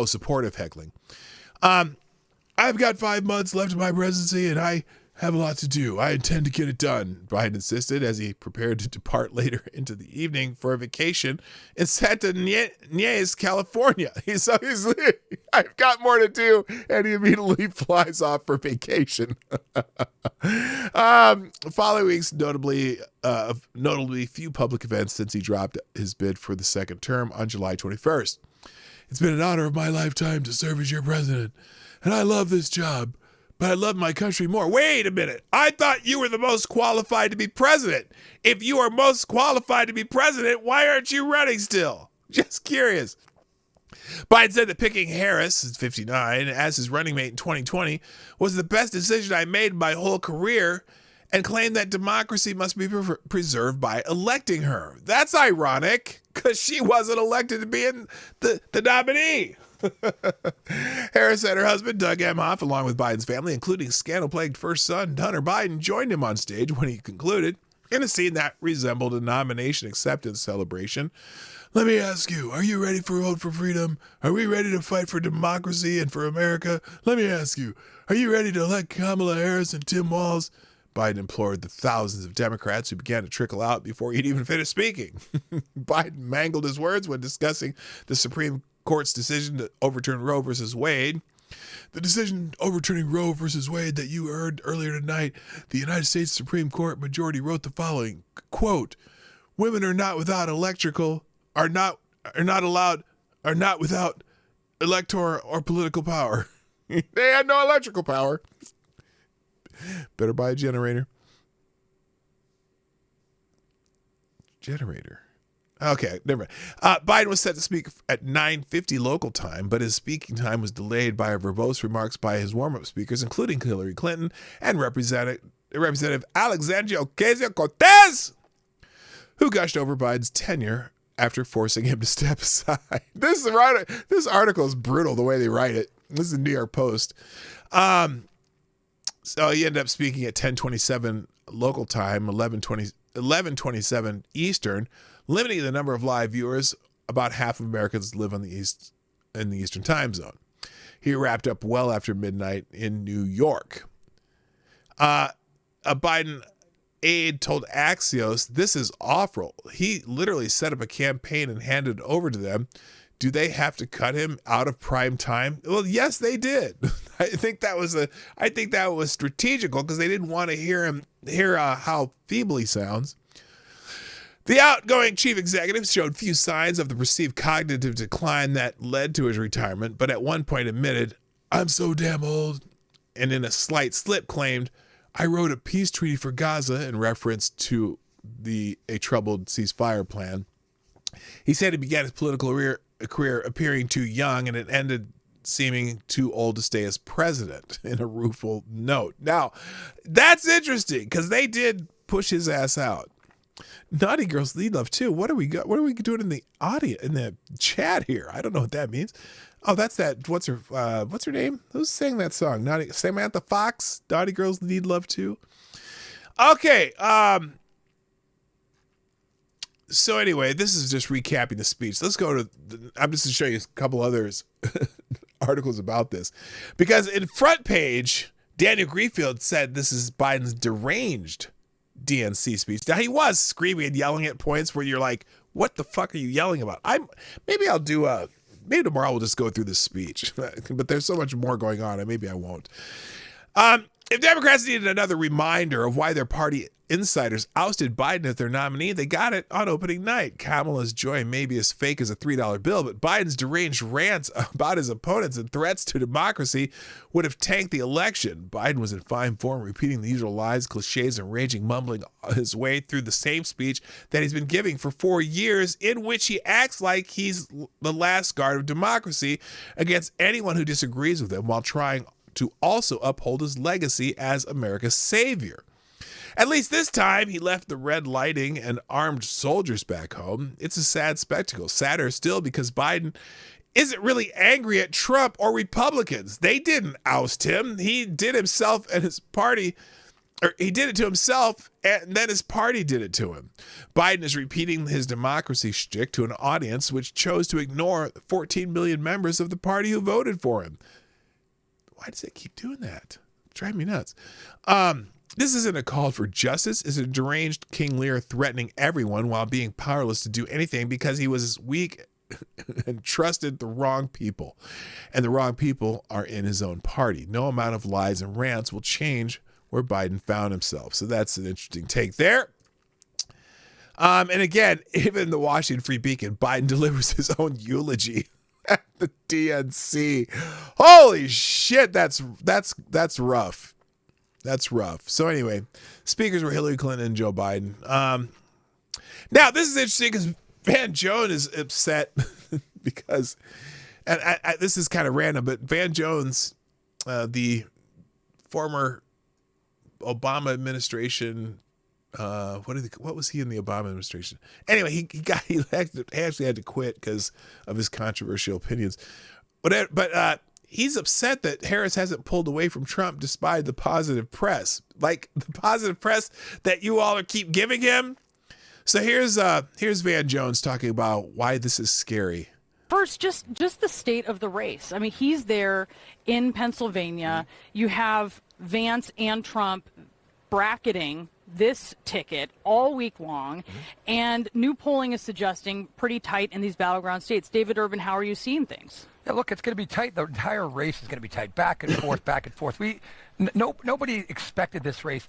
Supportive heckling. "I've got 5 months left of my presidency, and I have a lot to do. I intend to get it done," Biden insisted as he prepared to depart later into the evening for a vacation in Santa Ynez, California. So he's I've got more to do, and he immediately flies off for vacation. Following weeks, notably few public events since he dropped his bid for the second term on July 21st. It's been an honor of my lifetime to serve as your president. And I love this job, but I love my country more. Wait a minute. I thought you were the most qualified to be president. If you are most qualified to be president, why aren't you running still? Just curious. Biden said that picking Harris, 59, as his running mate in 2020 was the best decision I made in my whole career, and claimed that democracy must be preserved by electing her. That's ironic, because she wasn't elected to be the nominee. Harris and her husband, Doug Emhoff, along with Biden's family, including scandal-plagued first son, Hunter Biden, joined him on stage when he concluded in a scene that resembled a nomination acceptance celebration. Let me ask you, are you ready for Vote for Freedom? Are we ready to fight for democracy and for America? Let me ask you, are you ready to elect Kamala Harris and Tim Walz? Biden implored the thousands of Democrats who began to trickle out before he'd even finished speaking. Biden mangled his words when discussing the Supreme Court's decision to overturn Roe versus Wade. The decision overturning Roe versus Wade that you heard earlier tonight, the United States Supreme Court majority wrote the following, quote, women are not without electoral or political power. They had no electrical power. Better buy a generator. Okay, never mind. Biden was set to speak at 9:50 local time, but his speaking time was delayed by verbose remarks by his warm-up speakers, including Hillary Clinton and Representative Alexandria Ocasio-Cortez, who gushed over Biden's tenure after forcing him to step aside. This article is brutal the way they write it. This is the New York Post. So he ended up speaking at 10:27 local time, 11:27 Eastern, limiting the number of live viewers. About half of Americans live in the Eastern time zone. He wrapped up well after midnight in New York. A Biden aide told Axios, "This is awful." He literally set up a campaign and handed it over to them. Do they have to cut him out of prime time? Well, yes, they did. I think that was strategical because they didn't want to hear how feeble he sounds. The outgoing chief executive showed few signs of the perceived cognitive decline that led to his retirement, but at one point admitted, "I'm so damn old," and in a slight slip claimed, "I wrote a peace treaty for Gaza," in reference to a troubled ceasefire plan. He said he began his political career appearing too young, and it ended seeming too old to stay as president, in a rueful note. Now, that's interesting because they did push his ass out. Naughty girls need love too. What are we doing in the audio, in the chat here? I don't know what that means. Oh, that's that. What's her name? Who's sang that song? Samantha Fox. Naughty girls need love too. Okay. So anyway, this is just recapping the speech. Let's go to, I'm just going to show you a couple others articles about this. Because in front page, Daniel Greenfield said this is Biden's deranged DNC speech. Now, he was screaming and yelling at points where you're like, what the fuck are you yelling about? Maybe tomorrow we'll just go through this speech. But there's so much more going on, and maybe I won't. If Democrats needed another reminder of why their party insiders ousted Biden as their nominee, they got it on opening night. Kamala's joy may be as fake as a $3 bill, but Biden's deranged rants about his opponents and threats to democracy would have tanked the election. Biden was in fine form, repeating the usual lies, cliches, and raging mumbling his way through the same speech that he's been giving for 4 years, in which he acts like he's the last guard of democracy against anyone who disagrees with him, while trying to also uphold his legacy as America's savior. At least this time, he left the red lighting and armed soldiers back home. It's a sad spectacle. Sadder still because Biden isn't really angry at Trump or Republicans. They didn't oust him. He did himself and his party, or he did it to himself, and then his party did it to him. Biden is repeating his democracy shtick to an audience which chose to ignore 14 million members of the party who voted for him. Why does it keep doing that? Drive me nuts. This isn't a call for justice. It's a deranged King Lear threatening everyone while being powerless to do anything because he was weak and trusted the wrong people. And the wrong people are in his own party. No amount of lies and rants will change where Biden found himself. So that's an interesting take there. And again, even the Washington Free Beacon, Biden delivers his own eulogy. at the DNC. Holy shit, that's rough. That's rough. So anyway, speakers were Hillary Clinton and Joe Biden. Now this is interesting because Van Jones is upset because, and this is kind of random, but Van Jones, the former Obama administration, what was he in the Obama administration? Anyway, he actually had to quit because of his controversial opinions. But he's upset that Harris hasn't pulled away from Trump despite the positive press, like the positive press that you all keep giving him. So here's Van Jones talking about why this is scary. First, just the state of the race. I mean, he's there in Pennsylvania. You have Vance and Trump bracketing this ticket all week long, and new polling is suggesting pretty tight in these battleground states. David Urban, how are you seeing things? Yeah, look, it's going to be tight. The entire race is going to be tight, back and forth, back and forth. Nobody expected this race.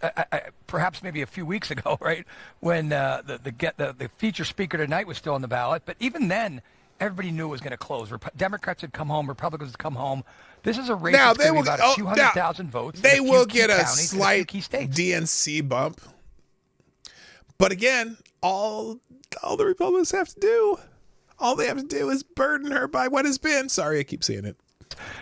Perhaps maybe a few weeks ago, right, when the feature speaker tonight was still on the ballot. But even then, everybody knew it was going to close. Democrats had come home, Republicans had come home. This is a race that's going to be about a few 100,000 votes. They will get a slight DNC bump. But again, all the Republicans have to do, all they have to do is burden her by what has been. Sorry, I keep saying it.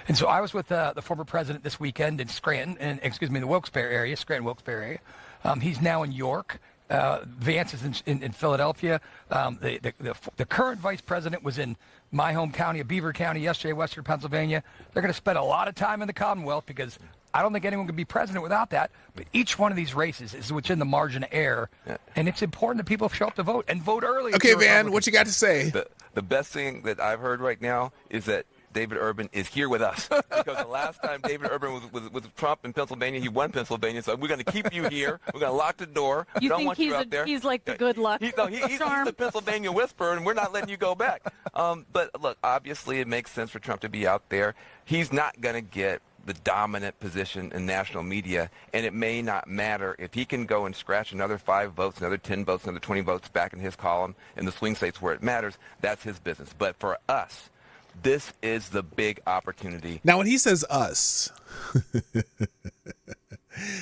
And so I was with the former president this weekend in Scranton, the Wilkes-Barre area, Scranton-Wilkes-Barre area. He's now in York. Vance is in Philadelphia. The current vice president was in my home county of Beaver County yesterday, Western Pennsylvania. They're going to spend a lot of time in the Commonwealth because I don't think anyone can be president without that. But each one of these races is within the margin of error, and it's important that people show up to vote and vote early. Okay, Van, what you got to say? The best thing that I've heard right now is that David Urban is here with us because the last time David Urban was with Trump in Pennsylvania, he won Pennsylvania. So we're going to keep you here. We're going to lock the door. You don't think want you out there. He's like the good luck he's charm? the Pennsylvania whisperer, and we're not letting you go back. But look, obviously it makes sense for Trump to be out there. He's not going to get the dominant position in national media, and it may not matter if he can go and scratch another 5 votes, another 10 votes, another 20 votes back in his column in the swing states where it matters. That's his business. But for us, this is the big opportunity. Now, when he says us,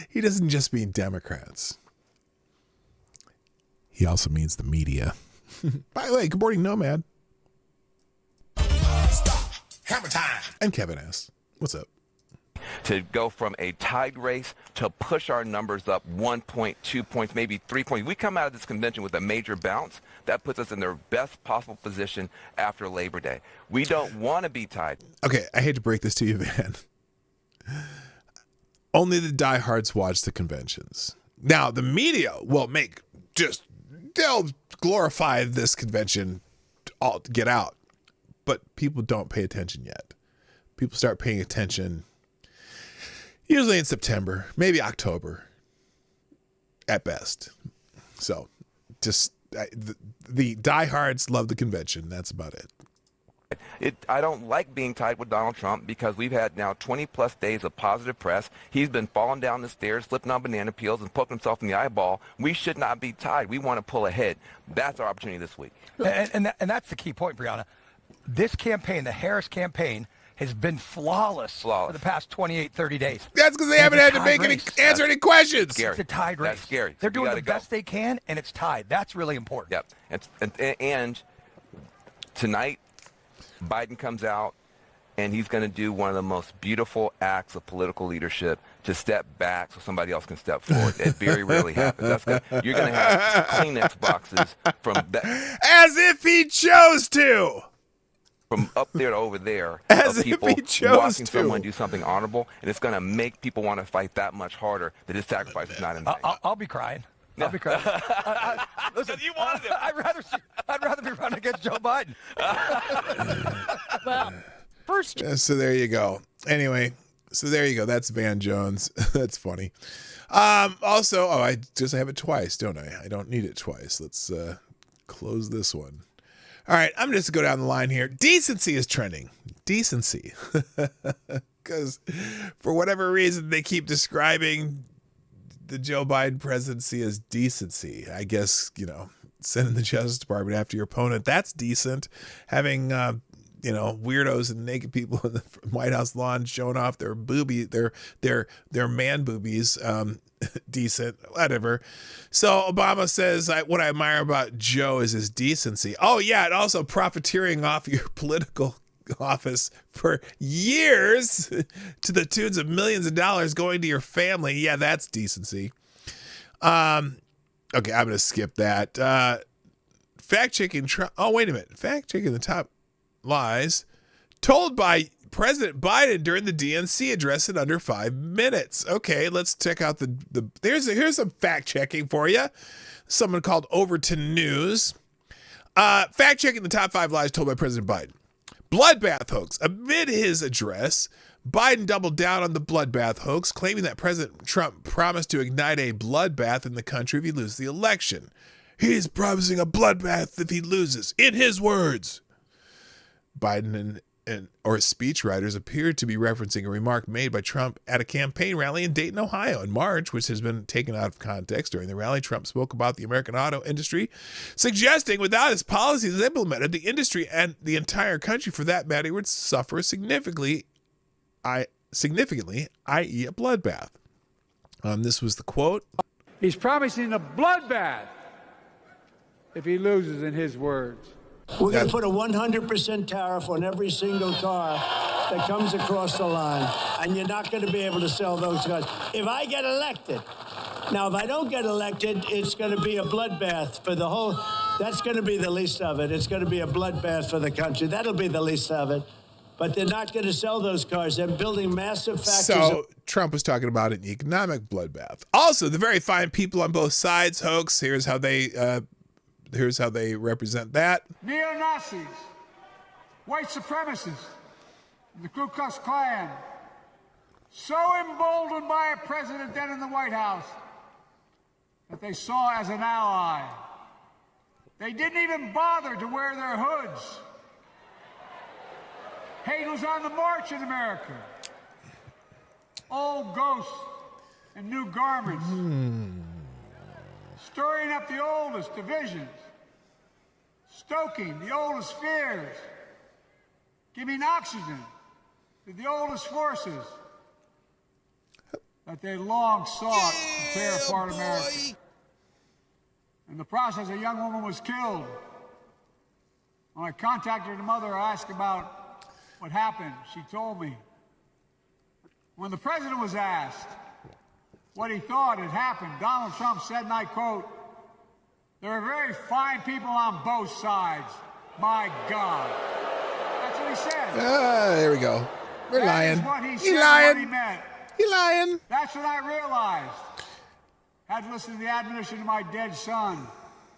he doesn't just mean Democrats. He also means the media. By the way, good morning, Nomad. Hammer time. And Kevin S. What's up? To go from a tied race to push our numbers up 1 point, 2 points, maybe 3 points. We come out of this convention with a major bounce. That puts us in the best possible position after Labor Day. We don't want to be tied. Okay, I hate to break this to you, Van. Only the diehards watch the conventions. Now, the media will they'll glorify this convention all get out. But people don't pay attention yet. People start paying attention usually in September, maybe October at best. So just the diehards love the convention. That's about it. I don't like being tied with Donald Trump because we've had now 20-plus days of positive press. He's been falling down the stairs, slipping on banana peels, and poking himself in the eyeball. We should not be tied. We want to pull ahead. That's our opportunity this week. And that's the key point, Brianna. This campaign, the Harris campaign, has been flawless for the past 28, 30 days. That's because they haven't had to answer any questions. It's a tied race. That's scary. They're doing the best they can, and it's tied. That's really important. Yep. And tonight, Biden comes out, and he's going to do one of the most beautiful acts of political leadership to step back so somebody else can step forward. It very rarely happens. You're going to have Kleenex boxes from that. As if he chose to. From up there to over there, as of people if he chose watching to. someone do something honorable, and it's going to make people want to fight that much harder that his sacrifice is not in vain. I'll be crying. I'll be crying. Listen, you wanted him. I'd rather be running against Joe Biden. Well, first. So there you go. Anyway, so there you go. That's Van Jones. That's funny. Also, I just have it twice, don't I? I don't need it twice. Let's close this one. All right, I'm just going to go down the line here. Decency is trending. Decency. Because for whatever reason, they keep describing the Joe Biden presidency as decency. I guess, sending the Justice Department after your opponent, that's decent. Having weirdos and naked people in the White House lawn showing off their their man boobies, decent, whatever. So Obama says, what I admire about Joe is his decency. Oh yeah, and also profiteering off your political office for years to the tunes of millions of dollars going to your family. Yeah, that's decency. Okay, I'm going to skip that. Fact-checking Trump. Oh, wait a minute. Fact-checking the top lies told by President Biden during the DNC address in under 5 minutes. Okay, let's check out here's some fact-checking for you. Someone called Overton News. Fact-checking the top 5 lies told by President Biden. Bloodbath hoax. Amid his address, Biden doubled down on the bloodbath hoax, claiming that President Trump promised to ignite a bloodbath in the country if he loses the election. He's promising a bloodbath if he loses, in his words. Biden or his speechwriters appeared to be referencing a remark made by Trump at a campaign rally in Dayton, Ohio in March, which has been taken out of context. During the rally, Trump spoke about the American auto industry, suggesting without his policies implemented, the industry and the entire country, for that matter, would suffer significantly, i.e. a bloodbath. This was the quote. He's promising a bloodbath if he loses, in his words. We're going to put a 100% tariff on every single car that comes across the line, and you're not going to be able to sell those cars. If I get elected, now if I don't get elected, it's going to be a bloodbath for the whole, that's going to be the least of it. It's going to be a bloodbath for the country. That'll be the least of it. But they're not going to sell those cars. They're building massive factories. So Trump was talking about an economic bloodbath. Also, the very fine people on both sides hoax. Here's how they represent that. Neo-Nazis, white supremacists, the Ku Klux Klan, so emboldened by a president then in the White House that they saw as an ally. They didn't even bother to wear their hoods. Hate was on the march in America. Old ghosts and new garments. Stirring up the oldest divisions. Stoking the oldest fears. Giving oxygen to the oldest forces that they long sought to tear apart America. In the process, a young woman was killed. When I contacted her mother, I asked about what happened. She told me. When the president was asked what he thought had happened, Donald Trump said, and I quote, "There are very fine people on both sides. My God." That's what he said. There we go. We're lying. That is what he You said, lying. what he meant. You lying. That's what I realized. Had to listen to the admonition of my dead son.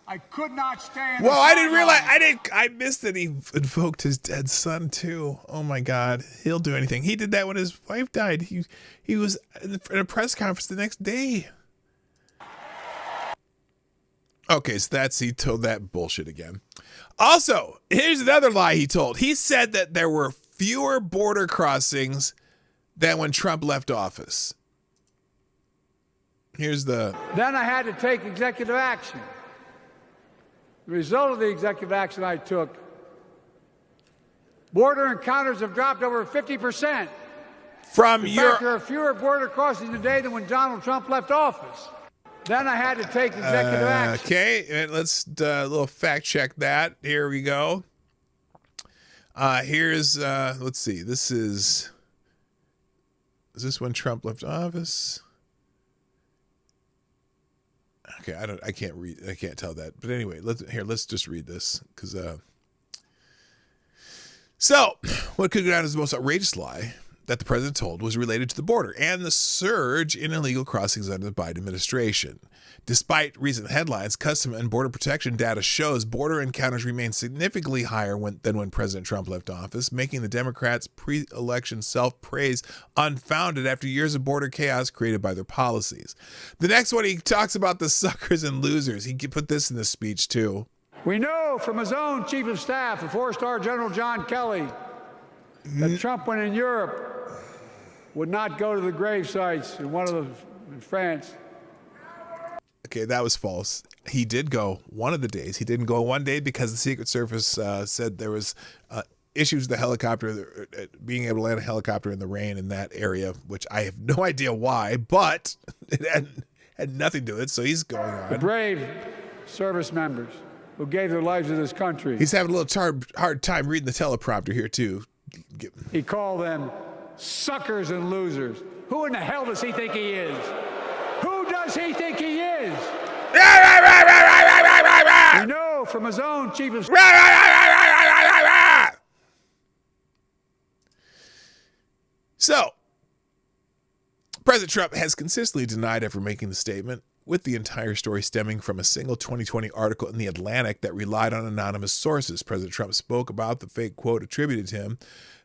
I could not stay in the I didn't realize. sidelines. I missed that he invoked his dead son too. Oh my God, he'll do anything. He did that when his wife died. He was in a press conference the next day. Okay, so he told that bullshit again. Also, here's another lie he told. He said that there were fewer border crossings than when Trump left office. Then I had to take executive action. The result of the executive action I took, border encounters have dropped over 50%. From In fact, there are fewer border crossings today than when Donald Trump left office. Then I had to take executive action. Okay, and let's little fact check that. Here we go. Here's let's see. Is this when Trump left office? Okay, I can't read. I can't tell that. But anyway, let's just read this because. So, what could go down as the most outrageous lie that the president told was related to the border and the surge in illegal crossings under the Biden administration. Despite recent headlines, Customs and Border Protection data shows border encounters remain significantly higher than when President Trump left office, making the Democrats' pre-election self-praise unfounded after years of border chaos created by their policies. The next one, he talks about the suckers and losers. He put this in the speech, too. We know from his own chief of staff, the four-star General John Kelly, that Trump, when in Europe, would not go to the grave sites in France. Okay, that was false. He did go one of the days. He didn't go one day because the Secret Service said there was issues with the helicopter, being able to land a helicopter in the rain in that area, which I have no idea why, but it had nothing to do with it. So he's going on. The brave service members who gave their lives to this country. He's having a little hard time reading the teleprompter here, too. He called them suckers and losers. Who in the hell does he think he is? Who does he think he is? We know from his own chief of So, President Trump has consistently denied ever making the statement, with the entire story stemming from a single 2020 article in The Atlantic that relied on anonymous sources. President Trump spoke about the fake quote attributed to him.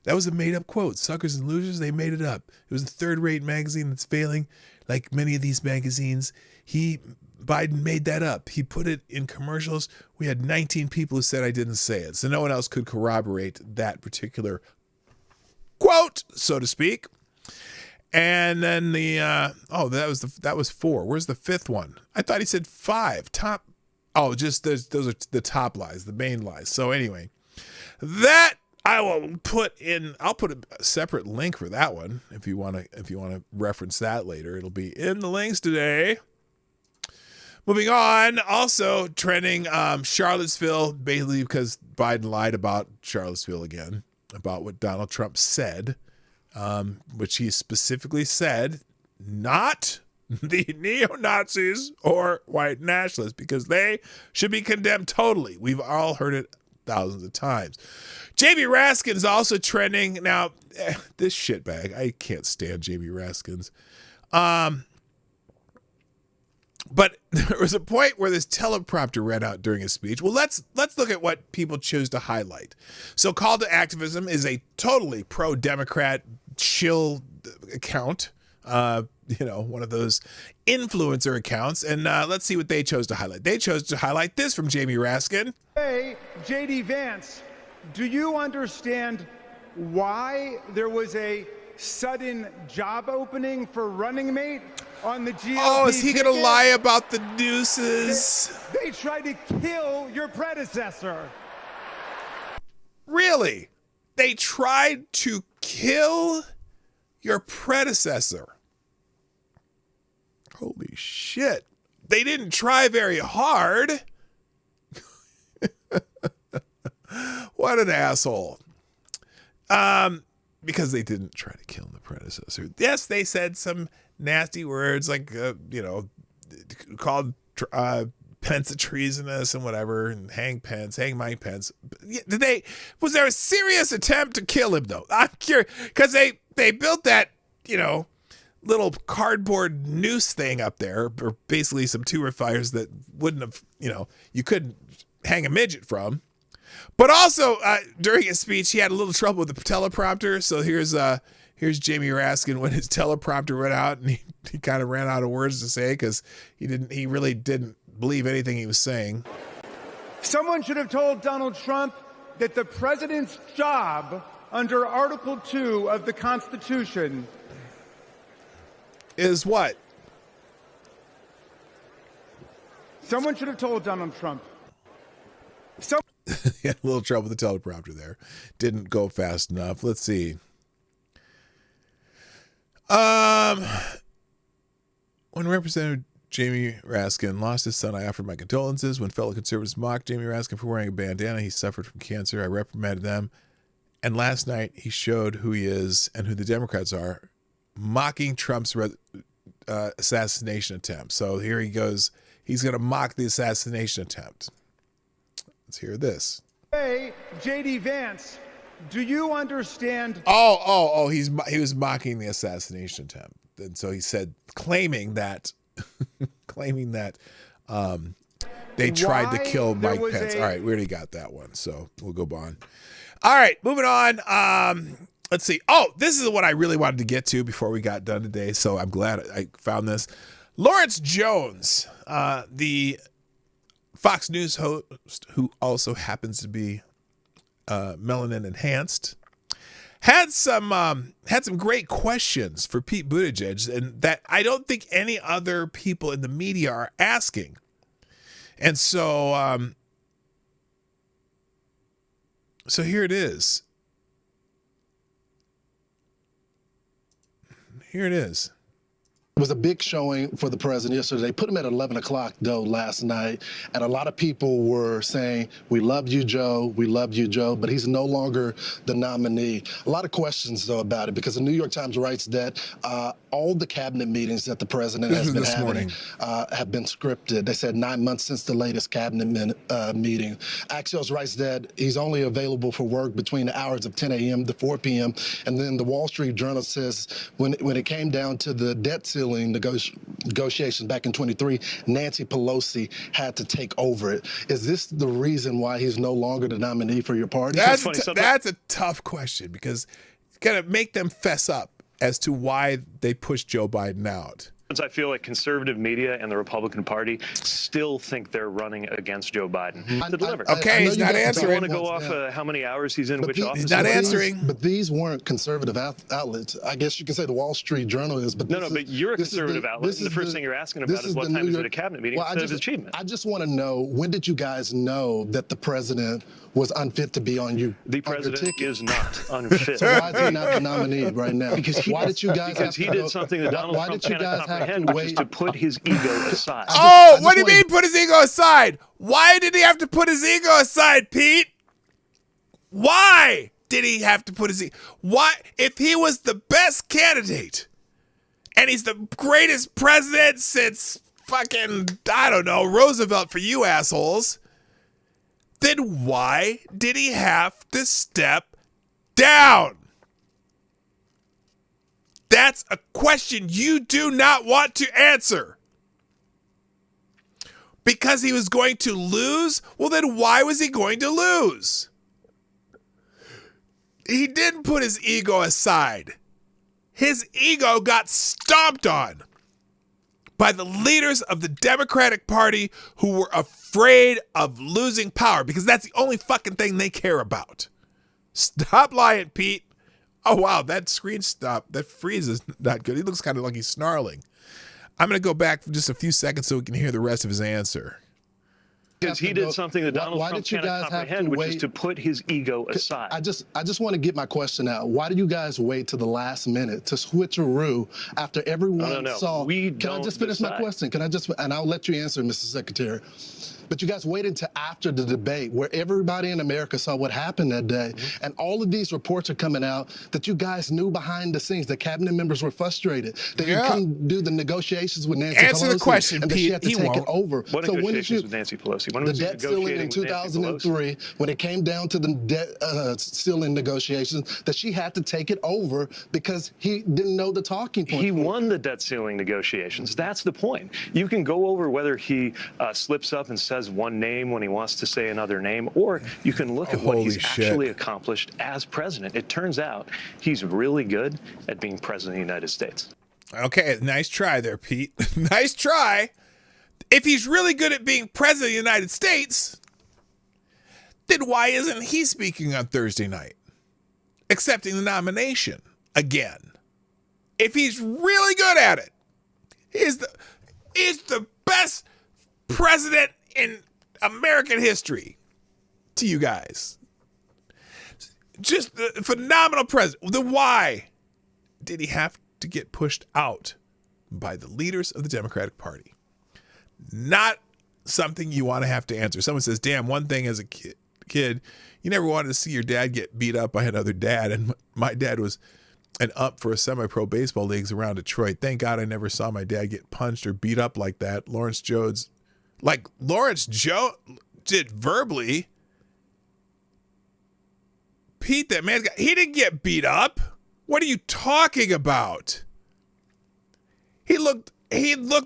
That was a made-up quote. Suckers and losers, they made it up. It was a third-rate magazine that's failing. Like many of these magazines, Biden made that up. He put it in commercials. We had 19 people who said I didn't say it. So no one else could corroborate that particular quote, so to speak. And then that was 4. Where's the 5th one? I thought he said 5. Just those are the top lies, the main lies. So anyway, that I'll put a separate link for that one if you want to reference that later. It'll be in the links today. Moving on, also trending Charlottesville, basically because Biden lied about Charlottesville again, about what Donald Trump said. Which he specifically said, not the neo-Nazis or white nationalists, because they should be condemned totally. We've all heard it thousands of times. Jamie Raskin's also trending. Now, this shitbag, I can't stand Jamie Raskins. But there was a point where this teleprompter ran out during his speech. Well, let's look at what people choose to highlight. So Call to Activism is a totally pro-Democrat chill account, one of those influencer accounts. And let's see what they chose to highlight. They chose to highlight this from Jamie Raskin. Hey, J.D. Vance, do you understand why there was a sudden job opening for running mate on the GOP Oh, is he going to ticket? lie about the nooses? They tried to kill your predecessor. Really? They tried to kill your predecessor. Holy shit. They didn't try very hard. What an asshole. Because they didn't try to kill the predecessor. Yes, they said some nasty words like, called Pence a treasonous and whatever, and hang Mike Pence. Was there a serious attempt to kill him, though? I'm curious, because they built that, little cardboard noose thing up there, or basically some two fires that wouldn't have, you couldn't hang a midget from. But also, during his speech, he had a little trouble with the teleprompter. So here's Jamie Raskin when his teleprompter went out, and he kind of ran out of words to say because he really didn't believe anything he was saying. Someone should have told Donald Trump that the president's job under Article 2 of the Constitution is what? Someone should have told Donald Trump. He had a little trouble with the teleprompter there. Didn't go fast enough. Let's see. When Representative Jamie Raskin lost his son, I offered my condolences. When fellow conservatives mocked Jamie Raskin for wearing a bandana, he suffered from cancer. I reprimanded them. And last night, he showed who he is and who the Democrats are, mocking Trump's assassination attempt. So here he goes. He's going to mock the assassination attempt. Let's hear this. Hey, J.D. Vance, do you understand? He was mocking the assassination attempt. And so he said, claiming that they tried to kill Mike Pence. All right, we already got that one, so we'll go on. All right, moving on. Let's see. Oh, this is what I really wanted to get to before we got done today, so I'm glad I found this. Lawrence Jones, the Fox News host, who also happens to be melanin enhanced, had some great questions for Pete Buttigieg, and that I don't think any other people in the media are asking. And so here it is. Here it is. It was a big showing for the president yesterday. They put him at 11 o'clock, though, last night. And a lot of people were saying, we love you, Joe. We love you, Joe. But he's no longer the nominee. A lot of questions, though, about it, because the New York Times writes that all the cabinet meetings that the president has been having have been scripted. They said 9 months since the latest cabinet meeting. Axios writes that he's only available for work between the hours of 10 a.m. to 4 p.m. And then the Wall Street Journal says when it came down to the debt ceiling negotiations back in 23, Nancy Pelosi had to take over it. Is this the reason why he's no longer the nominee for your party? That's a tough question, because it's going to make them fess up as to why they pushed Joe Biden out. I feel like conservative media and the Republican Party still think they're running against Joe Biden to deliver. Okay, he's not answering. I want to go off how many hours he's in which office. He's not answering. But these weren't conservative outlets. I guess you can say the Wall Street Journal is. But but you're a conservative outlet, and the first thing you're asking about is what time is it a cabinet meeting instead of his achievement. I just want to know, when did you guys know that the president was unfit to be on you? The president is not unfit. So why is he not the nominee right now? Because he did something that Donald Trump cannot comprehend, which is to put his ego aside. Oh, what do you mean put his ego aside? Why did he have to put his ego aside, Pete? Why did he have to put his ego? Why? If he was the best candidate and he's the greatest president since fucking, I don't know, Roosevelt for you assholes, then why did he have to step down? That's a question you do not want to answer. Because he was going to lose? Well, then why was he going to lose? He didn't put his ego aside. His ego got stomped on by the leaders of the Democratic Party who were afraid of losing power, because that's the only fucking thing they care about. Stop lying, Pete. Oh, wow, that screen stop, that freeze is not good. He looks kind of like he's snarling. I'm going to go back for just a few seconds so we can hear the rest of his answer. Because he did something that Donald Trump cannot comprehend, which is to put his ego aside. I just want to get my question out. Why did you guys wait to the last minute to switcheroo after everyone saw? Can I just finish my question? And I'll let you answer, Mr. Secretary. But you guys waited until after the debate, where everybody in America saw what happened that day. And all of these reports are coming out that you guys knew behind the scenes. The cabinet members were frustrated that you couldn't do the negotiations with Nancy Pelosi. Answer the question, and that she had to take it over. What negotiations with Nancy Pelosi? When was the debt ceiling in 2003, when it came down to the debt ceiling negotiations, that she had to take it over because he didn't know the talking point. He won the debt ceiling negotiations. That's the point. You can go over whether he slips up and says one name when he wants to say another name, or you can look at what he's actually accomplished as president. It turns out he's really good at being president of the United States. Okay, nice try there, Pete. Nice try. If he's really good at being president of the United States, then why isn't he speaking on Thursday night, accepting the nomination again? If he's really good at it, he's the best president in American history to you guys. Just the phenomenal president. Then why did he have to get pushed out by the leaders of the Democratic Party? Not something you want to have to answer. Someone says, damn, one thing as a kid, you never wanted to see your dad get beat up by another dad. And my dad was an ump for a semi-pro baseball leagues around Detroit. Thank God I never saw my dad get punched or beat up like that. Lawrence Jones did verbally. Pete, that man, he didn't get beat up. What are you talking about? He looked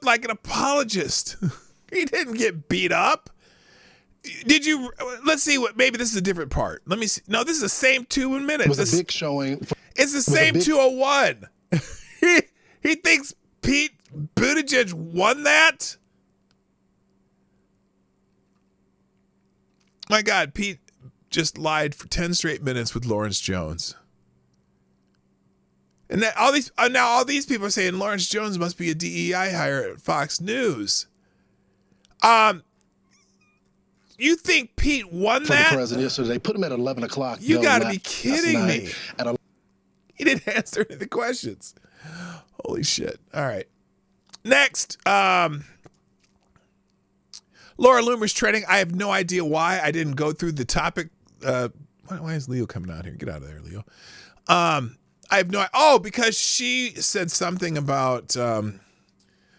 like an apologist. He didn't get beat up. Let's see maybe this is a different part. Let me see. No, this is the same 2 minutes. It was a big showing. It's the same 201. He thinks Pete Buttigieg won that? My God, Pete just lied for 10 straight minutes with Lawrence Jones. And all these people are saying Lawrence Jones must be a DEI hire at Fox News. You think Pete won that? For the president yesterday, they put him at 11 o'clock. You got to be kidding me. He didn't answer any of the questions. Holy shit. All right. Next, Laura Loomer's trending. I have no idea why. I didn't go through the topic. Why is Leo coming out here? Get out of there, Leo. I have no. Oh, because she said something about.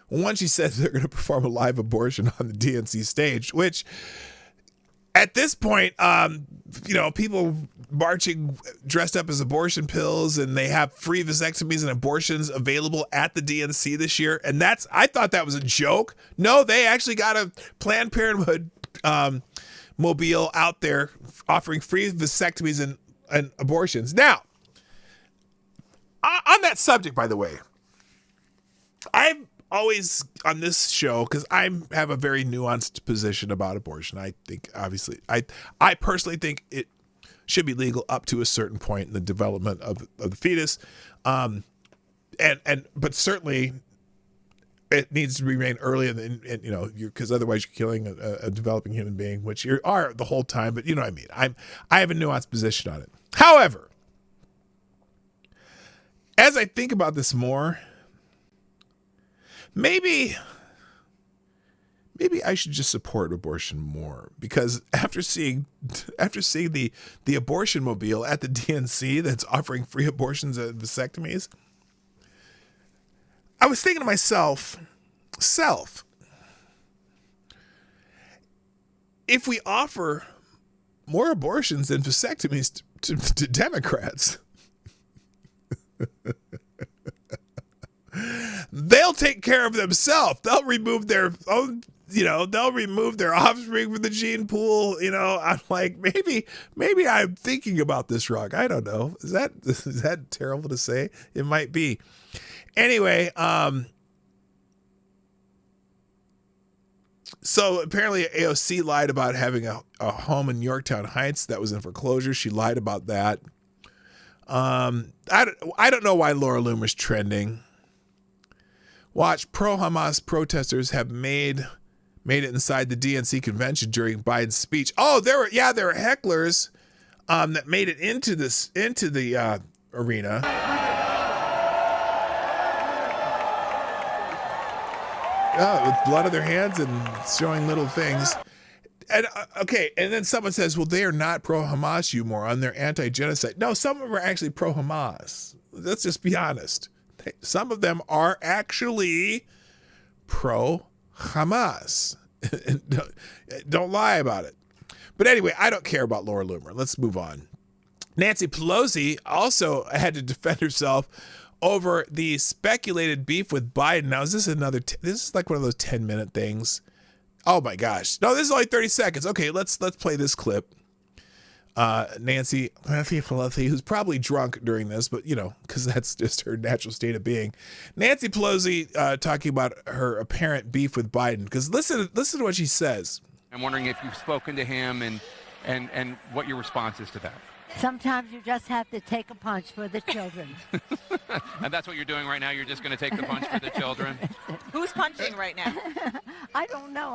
One, she said they're going to perform a live abortion on the DNC stage, which, at this point, people marching dressed up as abortion pills, and they have free vasectomies and abortions available at the DNC this year. And I thought that was a joke. No, they actually got a Planned Parenthood mobile out there offering free vasectomies and abortions. Now, on that subject, by the way, I'm always on this show, because I have a very nuanced position about abortion. I think, obviously, I personally think it should be legal up to a certain point in the development of the fetus, but certainly it needs to remain early, and because otherwise you're killing a developing human being, which you are the whole time. But you know what I mean. I have a nuanced position on it. However, as I think about this more, maybe I should just support abortion more, because after seeing the abortion mobile at the DNC that's offering free abortions and vasectomies, I was thinking to myself, if we offer more abortions and vasectomies to Democrats, they'll take care of themselves. They'll remove their own, they'll remove their offspring from the gene pool. I'm like, maybe I'm thinking about this wrong. I don't know. Is that terrible to say? It might be. Anyway, so apparently AOC lied about having a home in Yorktown Heights that was in foreclosure. She lied about that. I don't know why Laura Loomer's trending. Watch, pro-Hamas protesters have made it inside the DNC convention during Biden's speech. Oh, there were hecklers that made it into the arena. With blood on their hands and showing little things. And and then someone says, well, they are not pro-Hamas, you moron. They're anti-genocide. No, some of them are actually pro-Hamas. Let's just be honest. Some of them are actually pro-Hamas. Don't lie about it. But anyway, I don't care about Laura Loomer. Let's move on. Nancy Pelosi also had to defend herself over the speculated beef with Biden. Now, is this this is like one of those 10-minute things? Oh my gosh. No, this is only 30 seconds. Okay, let's play this clip. Nancy Pelosi, who's probably drunk during this, but because that's just her natural state of being. Nancy Pelosi talking about her apparent beef with Biden. Because listen to what she says. I'm wondering if you've spoken to him and what your response is to that. Sometimes you just have to take a punch for the children. And that's what you're doing right now? You're just going to take the punch for the children? Who's punching right now? I don't know.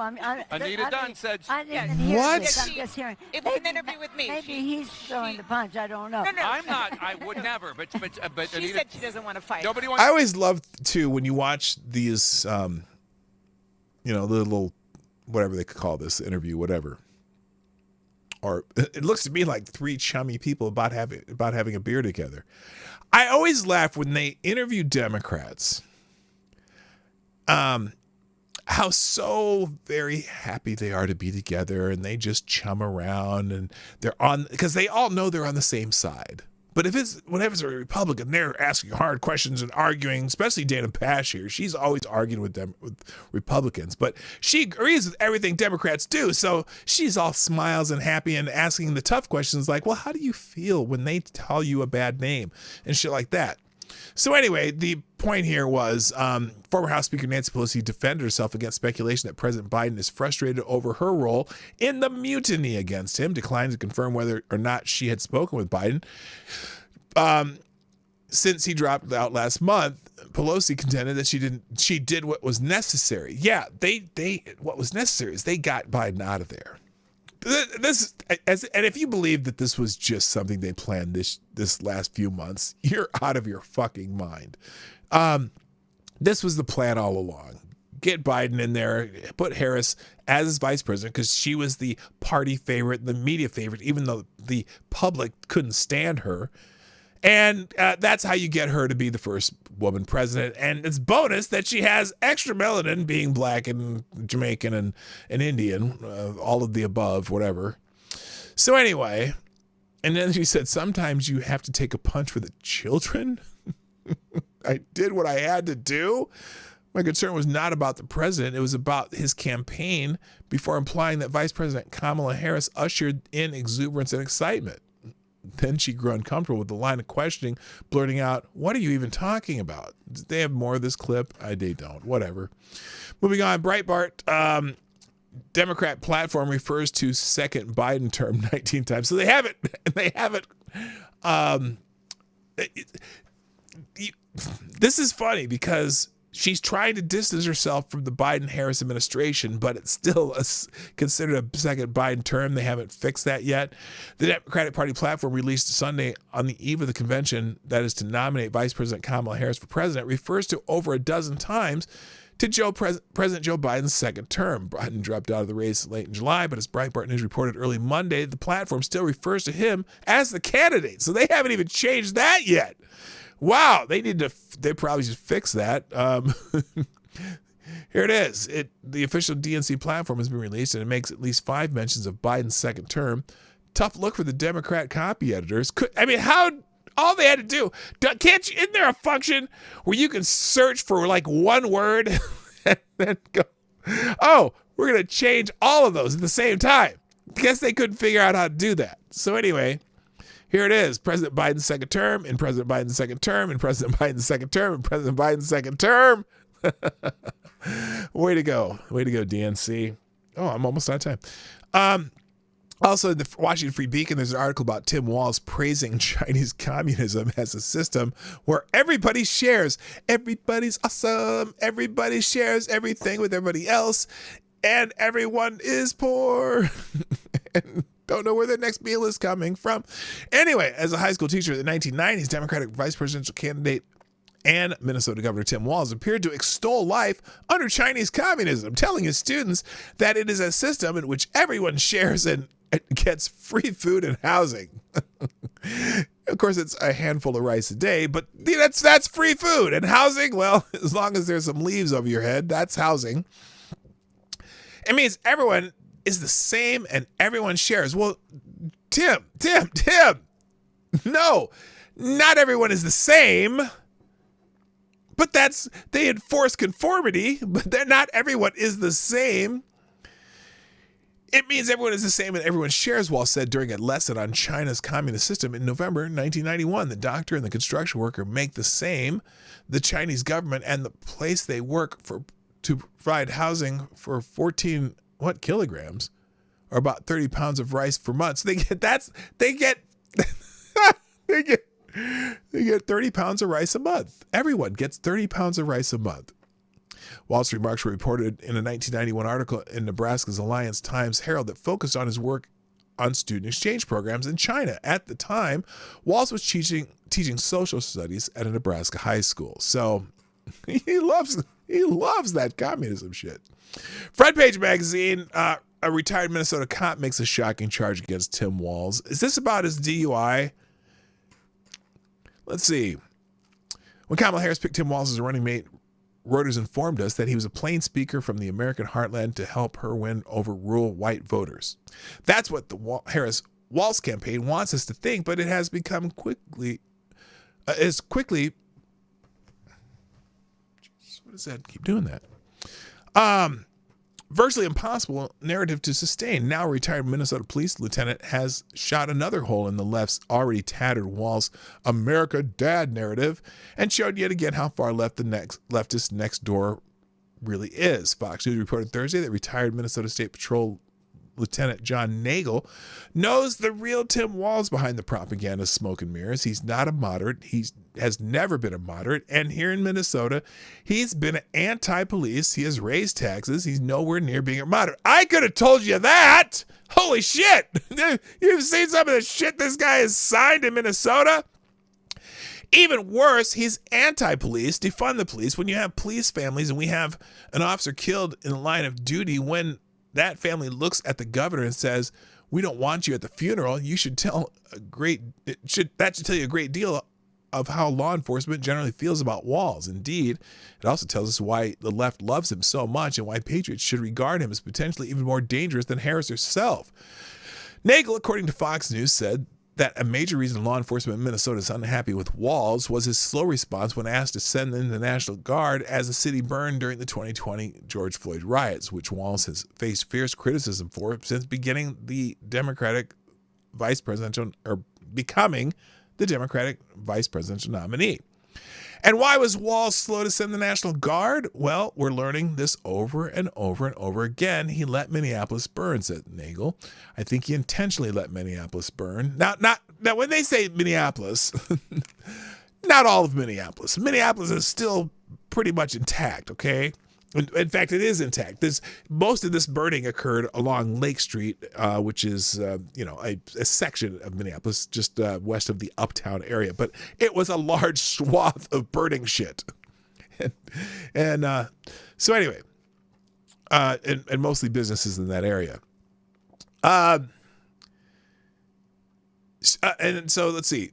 Anita Dunn said... I didn't hear what? This. I'm just hearing. It was an interview with me. Maybe he's throwing the punch. I don't know. No. I'm not. I would never. But she Anita, said she doesn't want to fight. Nobody wants... I always love, too, when you watch these, the little, whatever they could call this, interview, whatever. Or it looks to me like three chummy people about having a beer together. I always laugh when they interview Democrats, how so very happy they are to be together, and they just chum around, and because they all know they're on the same side. But whenever it's a Republican, they're asking hard questions and arguing, especially Dana Pash here. She's always arguing with Republicans, but she agrees with everything Democrats do. So she's all smiles and happy and asking the tough questions like, well, how do you feel when they tell you a bad name and shit like that? So anyway, the point here was former House Speaker Nancy Pelosi defended herself against speculation that President Biden is frustrated over her role in the mutiny against him, declined to confirm whether or not she had spoken with Biden. Since he dropped out last month, Pelosi contended that she did what was necessary. Yeah, what was necessary is they got Biden out of there. And if you believe that this was just something they planned this last few months, you're out of your fucking mind. This was the plan all along. Get Biden in there, put Harris as his vice president because she was the party favorite, the media favorite, even though the public couldn't stand her. And that's how you get her to be the first woman president. And it's bonus that she has extra melanin, being black and Jamaican and Indian, all of the above, whatever. So anyway, and then she said, sometimes you have to take a punch for the children. I did what I had to do. My concern was not about the president. It was about his campaign, before implying that Vice President Kamala Harris ushered in exuberance and excitement. Then she grew uncomfortable with the line of questioning, blurting out, "What are you even talking about?" Did they have more of this clip? They don't. Whatever. Moving on, Breitbart. Democrat platform refers to second Biden term 19 times. So they have it. They have it. This is funny because she's trying to distance herself from the Biden-Harris administration, but it's still considered a second Biden term. They haven't fixed that yet. The Democratic Party platform, released Sunday on the eve of the convention that is to nominate Vice President Kamala Harris for president, refers to over a dozen times to President Joe Biden's second term. Biden dropped out of the race late in July, but as Breitbart News reported early Monday, the platform still refers to him as the candidate. So they haven't even changed that yet. Wow, they probably should fix that. Here it is. The official DNC platform has been released, and it makes at least 5 mentions of Biden's second term. Tough look for the Democrat copy editors. All they had to do, isn't there a function where you can search for like one word and then go, oh, we're going to change all of those at the same time? Guess they couldn't figure out how to do that. So anyway, here it is. President Biden's second term, and President Biden's second term, and President Biden's second term, and President Biden's second term. Way to go. Way to go, DNC. Oh, I'm almost out of time. Also, in the Washington Free Beacon, there's an article about Tim Walz praising Chinese communism as a system where everybody shares. Everybody's awesome. Everybody shares everything with everybody else. And everyone is poor. And don't know where their next meal is coming from. Anyway, as a high school teacher in the 1990s, Democratic vice presidential candidate and Minnesota Governor Tim Walz appeared to extol life under Chinese communism, telling his students that it is a system in which everyone shares and gets free food and housing. Of course, it's a handful of rice a day, but that's free food. And housing, well, as long as there's some leaves over your head, that's housing. It means everyone is the same and everyone shares. Well, Tim, no, not everyone is the same. But they enforce conformity, but not everyone is the same. It means everyone is the same and everyone shares, Walz said during a lesson on China's communist system in November 1991. The doctor and the construction worker make the same. The Chinese government and the place they work to provide housing for 14 kilograms, or about 30 pounds of rice per month. So they get 30 pounds of rice a month. Everyone gets 30 pounds of rice a month. Walz's remarks were reported in a 1991 article in Nebraska's Alliance Times Herald that focused on his work on student exchange programs in China. At the time, Walz was teaching social studies at a Nebraska high school. So he loves that communism shit. Front Page Magazine, a retired Minnesota cop makes a shocking charge against Tim Walz. Is this about his DUI? Let's see. When Kamala Harris picked Tim Walz as a running mate, Reuters informed us that he was a plain speaker from the American heartland to help her win over rural white voters. That's what the Harris-Walz campaign wants us to think, but it has become quickly. What does that? Keep doing that. Virtually impossible narrative to sustain. Now retired Minnesota police lieutenant has shot another hole in the left's already tattered Walz America Dad narrative and showed yet again how far left the leftist next door really is. Fox News reported Thursday that retired Minnesota State Patrol Lieutenant John Nagel knows the real Tim Walz behind the propaganda smoke and mirrors. He's not a moderate. He has never been a moderate. And here in Minnesota, he's been anti-police. He has raised taxes. He's nowhere near being a moderate. I could have told you that. Holy shit. You've seen some of the shit this guy has signed in Minnesota? Even worse, he's anti-police, defund the police. When you have police families and we have an officer killed in the line of duty, when that family looks at the governor and says, we don't want you at the funeral, you should tell that should tell you a great deal of how law enforcement generally feels about Walz. Indeed, it also tells us why the left loves him so much and why patriots should regard him as potentially even more dangerous than Harris herself. Nagel, according to Fox News, said that a major reason law enforcement in Minnesota is unhappy with Walz was his slow response when asked to send in the National Guard as the city burned during the 2020 George Floyd riots, which Walz has faced fierce criticism for since beginning the Democratic vice presidential, or becoming the Democratic vice presidential nominee. And why was Walz slow to send the National Guard? Well, we're learning this over and over and over again. He let Minneapolis burn, said Nagel. I think he intentionally let Minneapolis burn. Now, when they say Minneapolis, not all of Minneapolis. Minneapolis is still pretty much intact, okay? In fact, it is intact. Most of this burning occurred along Lake Street, which is, a section of Minneapolis just west of the uptown area. But it was a large swath of burning shit. and so anyway, and mostly businesses in that area. And so let's see.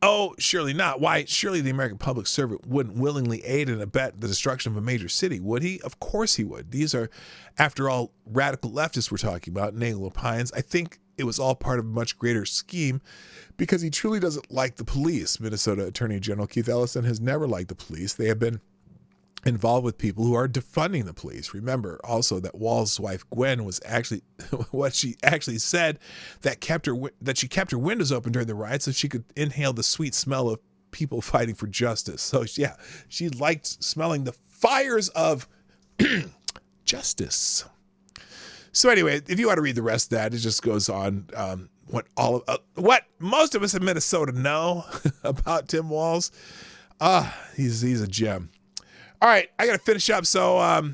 Oh, surely not. Why? Surely the American public servant wouldn't willingly aid and abet the destruction of a major city, would he? Of course he would. These are, after all, radical leftists we're talking about, Nagel opines. I think it was all part of a much greater scheme because he truly doesn't like the police. Minnesota Attorney General Keith Ellison has never liked the police. They have been involved with people who are defunding the police. Remember also that Walz's wife Gwen was actually what she actually said that she kept her windows open during the riots so she could inhale the sweet smell of people fighting for justice. So yeah, she liked smelling the fires of justice. So anyway, if you want to read the rest of that, it just goes on what most of us in Minnesota know about Tim Walz. He's a gem. All right, I got to finish up. So,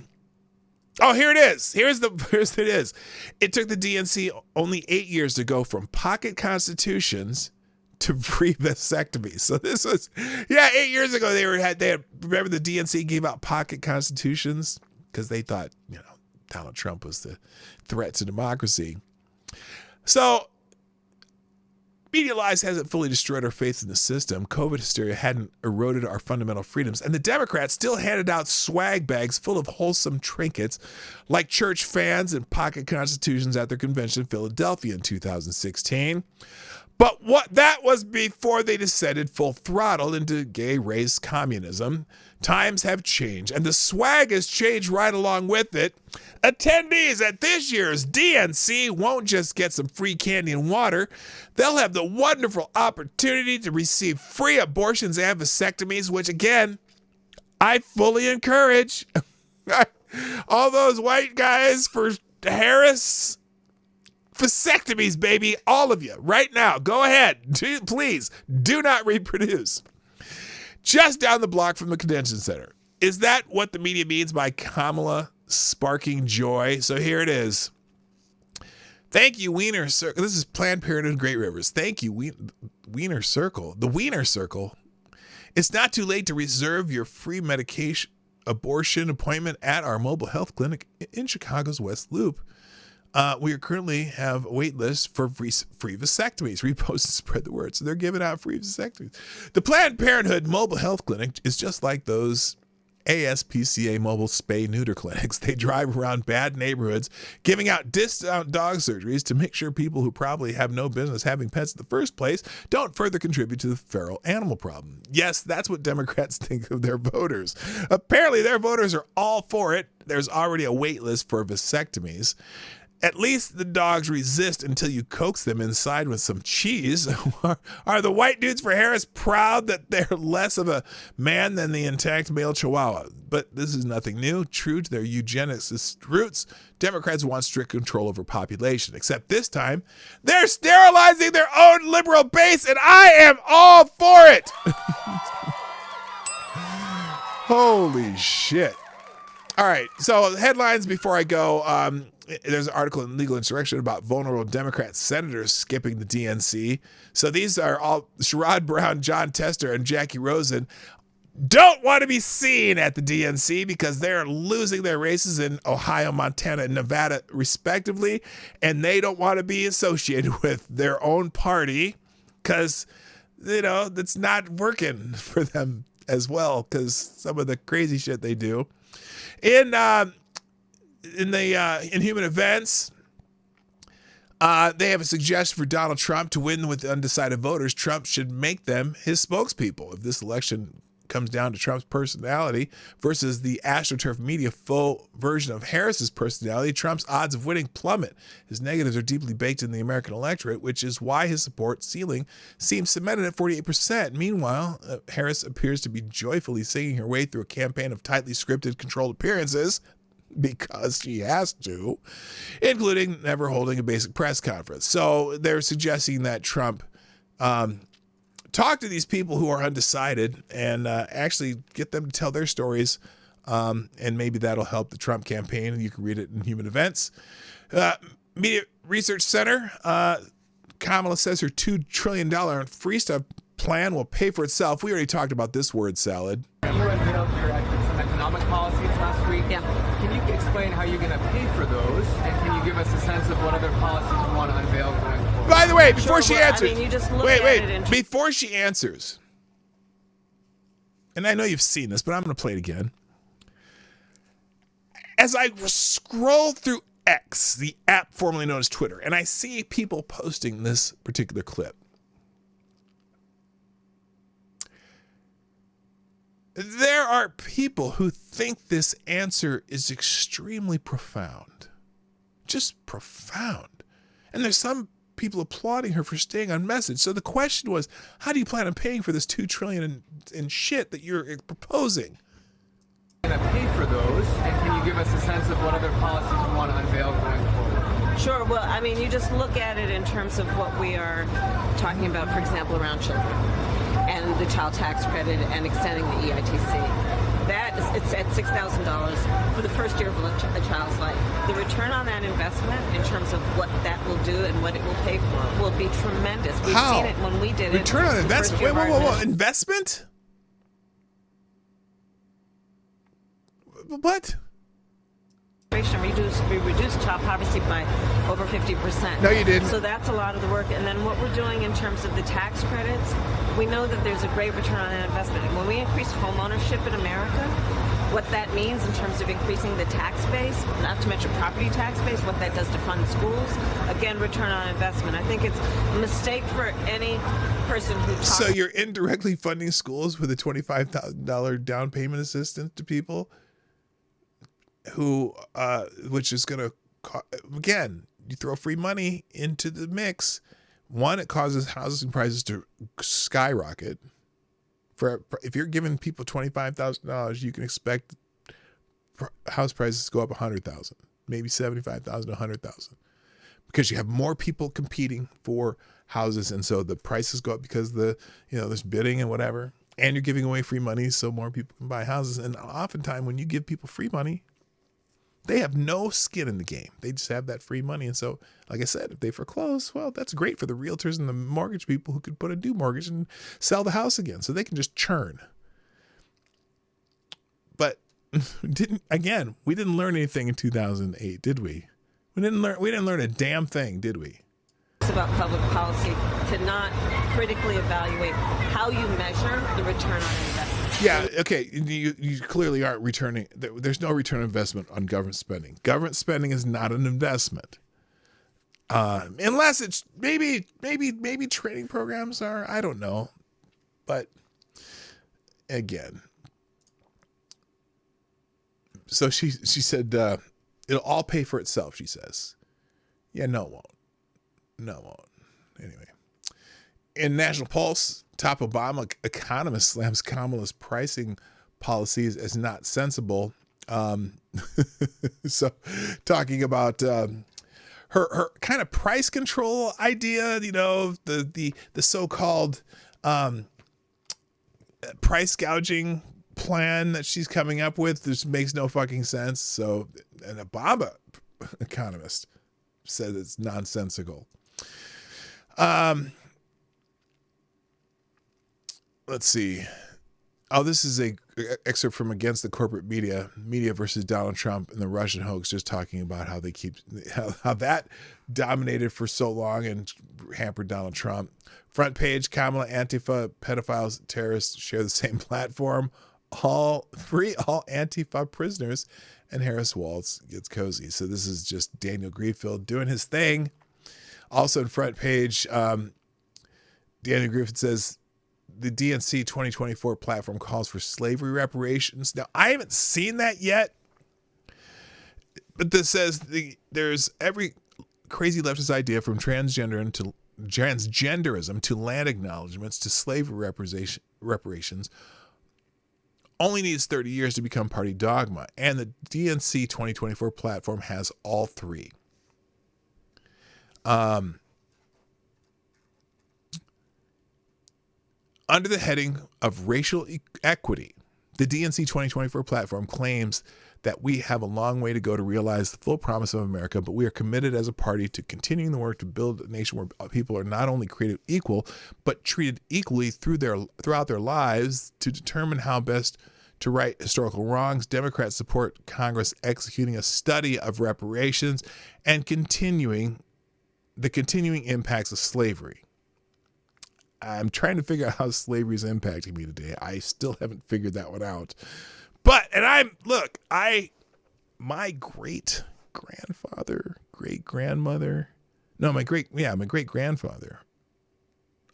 here it is. Here's it is. It took the DNC only 8 years to go from pocket constitutions to free vasectomies. So this was, 8 years ago they had remember the DNC gave out pocket constitutions because they thought Donald Trump was the threat to democracy. So. Media lies hasn't fully destroyed our faith in the system. COVID hysteria hadn't eroded our fundamental freedoms. And the Democrats still handed out swag bags full of wholesome trinkets like church fans and pocket constitutions at their convention in Philadelphia in 2016. But that was before they descended full throttle into gay race communism. Times have changed, and the swag has changed right along with it. Attendees at this year's DNC won't just get some free candy and water. They'll have the wonderful opportunity to receive free abortions and vasectomies, which, again, I fully encourage. All those white guys for Harris, vasectomies, baby, all of you, right now. Go ahead. Please, do not reproduce. Just down the block from the convention center. Is that what the media means by Kamala sparking joy? So here it is. Thank you, Wiener Circle. This is Planned Parenthood Great Rivers. Thank you, Wiener Circle. The Wiener Circle. It's not too late to reserve your free medication abortion appointment at our mobile health clinic in Chicago's West Loop. We currently have a wait list for free vasectomies. Repost and spread the word. So they're giving out free vasectomies. The Planned Parenthood Mobile Health Clinic is just like those ASPCA mobile spay-neuter clinics. They drive around bad neighborhoods giving out discount dog surgeries to make sure people who probably have no business having pets in the first place don't further contribute to the feral animal problem. Yes, that's what Democrats think of their voters. Apparently, their voters are all for it. There's already a wait list for vasectomies. At least the dogs resist until you coax them inside with some cheese. Are the white dudes for Harris proud that they're less of a man than the intact male chihuahua? But this is nothing new. True to their eugenicist roots, Democrats want strict control over population. Except this time, they're sterilizing their own liberal base, and I am all for it. Holy shit. All right. So headlines before I go. There's an article in Legal Insurrection about vulnerable Democrat senators skipping the DNC. So these are all Sherrod Brown, John Tester, and Jackie Rosen don't want to be seen at the DNC because they're losing their races in Ohio, Montana, and Nevada, respectively. And they don't want to be associated with their own party because, that's not working for them as well because some of the crazy shit they do. In human events, they have a suggestion for Donald Trump to win with undecided voters. Trump should make them his spokespeople. If this election comes down to Trump's personality versus the AstroTurf media full version of Harris's personality, Trump's odds of winning plummet. His negatives are deeply baked in the American electorate, which is why his support ceiling seems cemented at 48%. Meanwhile, Harris appears to be joyfully singing her way through a campaign of tightly scripted, controlled appearances, because she has to, including never holding a basic press conference. So they're suggesting that Trump talk to these people who are undecided and actually get them to tell their stories, and maybe that'll help the Trump campaign. You can read it in Human Events. Media Research Center, Kamala says her $2 trillion free stuff plan will pay for itself. We already talked about this word salad. You unveiled your some economic policies last week. Yeah. Can you explain how you're going to pay for those? And can you give us a sense of what other policies you want to unveil going forward? By the way, before she answers, you just look wait, at it before she answers, and I know you've seen this, but I'm going to play it again. As I scroll through X, the app formerly known as Twitter, and I see people posting this particular clip, there are people who think this answer is extremely profound. Just profound. And there's some people applauding her for staying on message. So the question was, how do you plan on paying for this $2 trillion in shit that you're proposing? Going to pay for those, and can you give us a sense of what other policies you want to unveil going forward? Sure. Well, you just look at it in terms of what we are talking about, for example, around children and the child tax credit and extending the EITC. It's at $6,000 for the first year of a child's life. The return on that investment in terms of what that will do and what it will pay for will be tremendous. We've seen it when we did it. Return on investment? Wait, whoa. Investment? What? We reduced child poverty by over 50%. No, you didn't. So that's a lot of the work. And then what we're doing in terms of the tax credits, we know that there's a great return on that investment. And when we increase home ownership in America, what that means in terms of increasing the tax base, not to mention property tax base, what that does to fund schools, again, return on investment. I think it's a mistake for any person who talks. So you're indirectly funding schools with a $25,000 down payment assistance to people who, which is going to, again, you throw free money into the mix. One, it causes housing prices to skyrocket. If you're giving people $25,000, you can expect house prices to go up $100,000, maybe $75,000, $100,000, because you have more people competing for houses, and so the prices go up because there's bidding and whatever, and you're giving away free money so more people can buy houses. And oftentimes, when you give people free money, they have no skin in the game. They just have that free money. And so, like I said, if they foreclose, well, that's great for the realtors and the mortgage people who could put a new mortgage and sell the house again. So they can just churn. But we didn't learn anything in 2008, did we? We didn't learn a damn thing, did we? It's about public policy to not critically evaluate how you measure the return on investment. Yeah, okay, you clearly aren't returning. There's no return on investment on government spending. Government spending is not an investment. Unless it's maybe training programs are, I don't know. But again, so she said it'll all pay for itself, she says. Yeah, no, it won't. No, it won't. Anyway. In National Pulse, top Obama economist slams Kamala's pricing policies as not sensible. So talking about her kind of price control idea, the so-called price gouging plan that she's coming up with just makes no fucking sense. So an Obama economist said it's nonsensical. Let's see. Oh, this is a excerpt from Against the Corporate Media versus Donald Trump and the Russian hoax, just talking about how they keep how that dominated for so long and hampered Donald Trump. Front page: Kamala, Antifa, pedophiles, terrorists share the same platform. Free all Antifa prisoners, and Harris Waltz gets cozy. So this is just Daniel Greenfield doing his thing. Also in front page, Daniel Greenfield says, the DNC 2024 platform calls for slavery reparations. Now, I haven't seen that yet, but this says there's every crazy leftist idea from transgenderism to land acknowledgments to slavery reparations only needs 30 years to become party dogma. And the DNC 2024 platform has all three. Under the heading of racial equity, the DNC 2024 platform claims that we have a long way to go to realize the full promise of America, but we are committed as a party to continuing the work to build a nation where people are not only created equal, but treated equally throughout their lives. To determine how best to right historical wrongs, Democrats support Congress executing a study of reparations and continuing impacts of slavery. I'm trying to figure out how slavery is impacting me today. I still haven't figured that one out. But, my great grandfather. My great grandfather.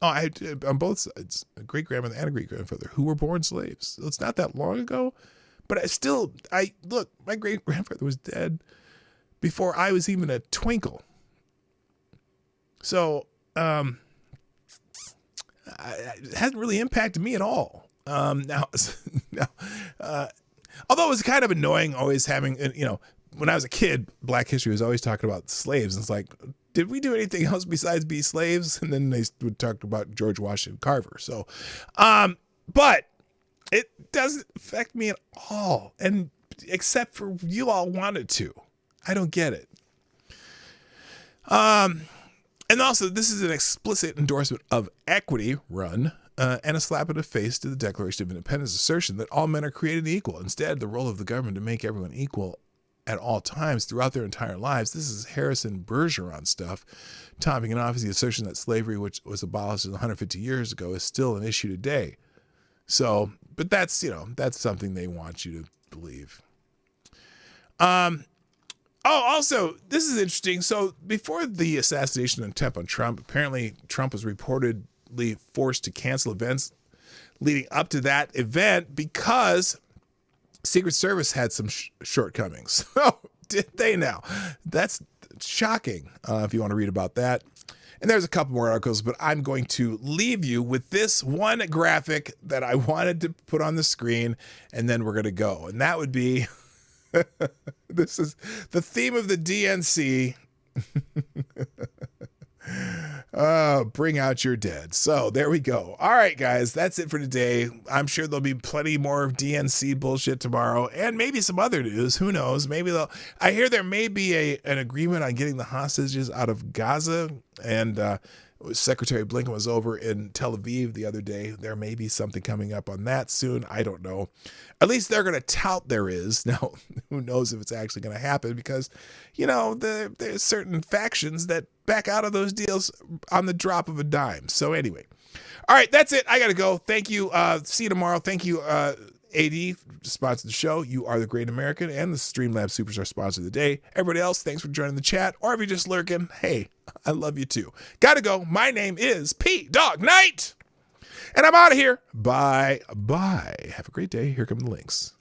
On both sides, a great grandmother and a great grandfather who were born slaves. So it's not that long ago, but my great grandfather was dead before I was even a twinkle. So, it hasn't really impacted me at all. Although it was kind of annoying always having, when I was a kid, Black History was always talking about slaves. And it's like, did we do anything else besides be slaves? And then they would talk about George Washington Carver. So, but it doesn't affect me at all. And except for you all wanted to. I don't get it. And also, this is an explicit endorsement of equity, and a slap in the face to the Declaration of Independence assertion that all men are created equal. Instead, the role of the government to make everyone equal at all times throughout their entire lives. This is Harrison Bergeron stuff. Topping it off is the assertion that slavery, which was abolished 150 years ago, is still an issue today. So, but that's something they want you to believe. Also, this is interesting. So before the assassination attempt on Trump, apparently Trump was reportedly forced to cancel events leading up to that event because Secret Service had some shortcomings. Oh, did they now? That's shocking if you want to read about that. And there's a couple more articles, but I'm going to leave you with this one graphic that I wanted to put on the screen, and then we're going to go. And that would be... This is the theme of the DNC. Bring out your dead. So there we go. All right, guys, that's it for today. I'm sure there'll be plenty more of DNC bullshit tomorrow, and maybe some other news. Who knows? Maybe I hear there may be an agreement on getting the hostages out of Gaza, and Secretary Blinken was over in Tel Aviv the other day. There may be something coming up on that soon. I don't know. At least they're going to tout there is. Now, who knows if it's actually going to happen, because, there's certain factions that back out of those deals on the drop of a dime. So anyway. All right, that's it. I got to go. Thank you. See you tomorrow. Thank you, AD, sponsor the show. You are the Great American, and the Streamlabs Superstar sponsor of the day. Everybody else, thanks for joining the chat. Or if you're just lurking, hey, I love you too. Gotta go. My name is P Dog Knight, and I'm out of here. Bye. Have a great day. Here come the links.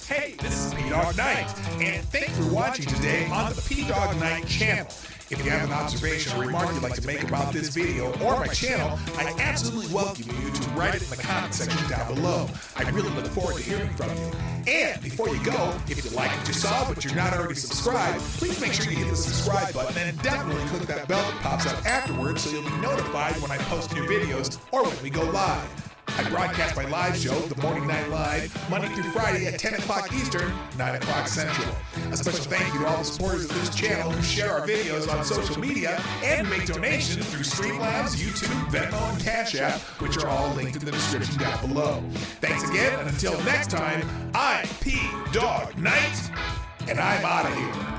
Hey, this is P Dog Knight, and thanks for watching today on the P Dog Knight channel. If you have an observation or remark you'd like to make about this video or my channel, I absolutely welcome you to write it in the comment section down below. I really look forward to hearing from you. And before you go, if you like what you saw but you're not already subscribed, please make sure you hit the subscribe button and definitely click that bell that pops up afterwards so you'll be notified when I post new videos or when we go live. I broadcast my live show, The Morning Night Live, Monday through Friday at 10 o'clock Eastern, 9 o'clock Central. A special thank you to all the supporters of this channel who share our videos on social media and make donations through Streamlabs, YouTube, Venmo, and Cash App, which are all linked in the description down below. Thanks again, and until next time, I'm P. Dog Knight, and I'm out of here.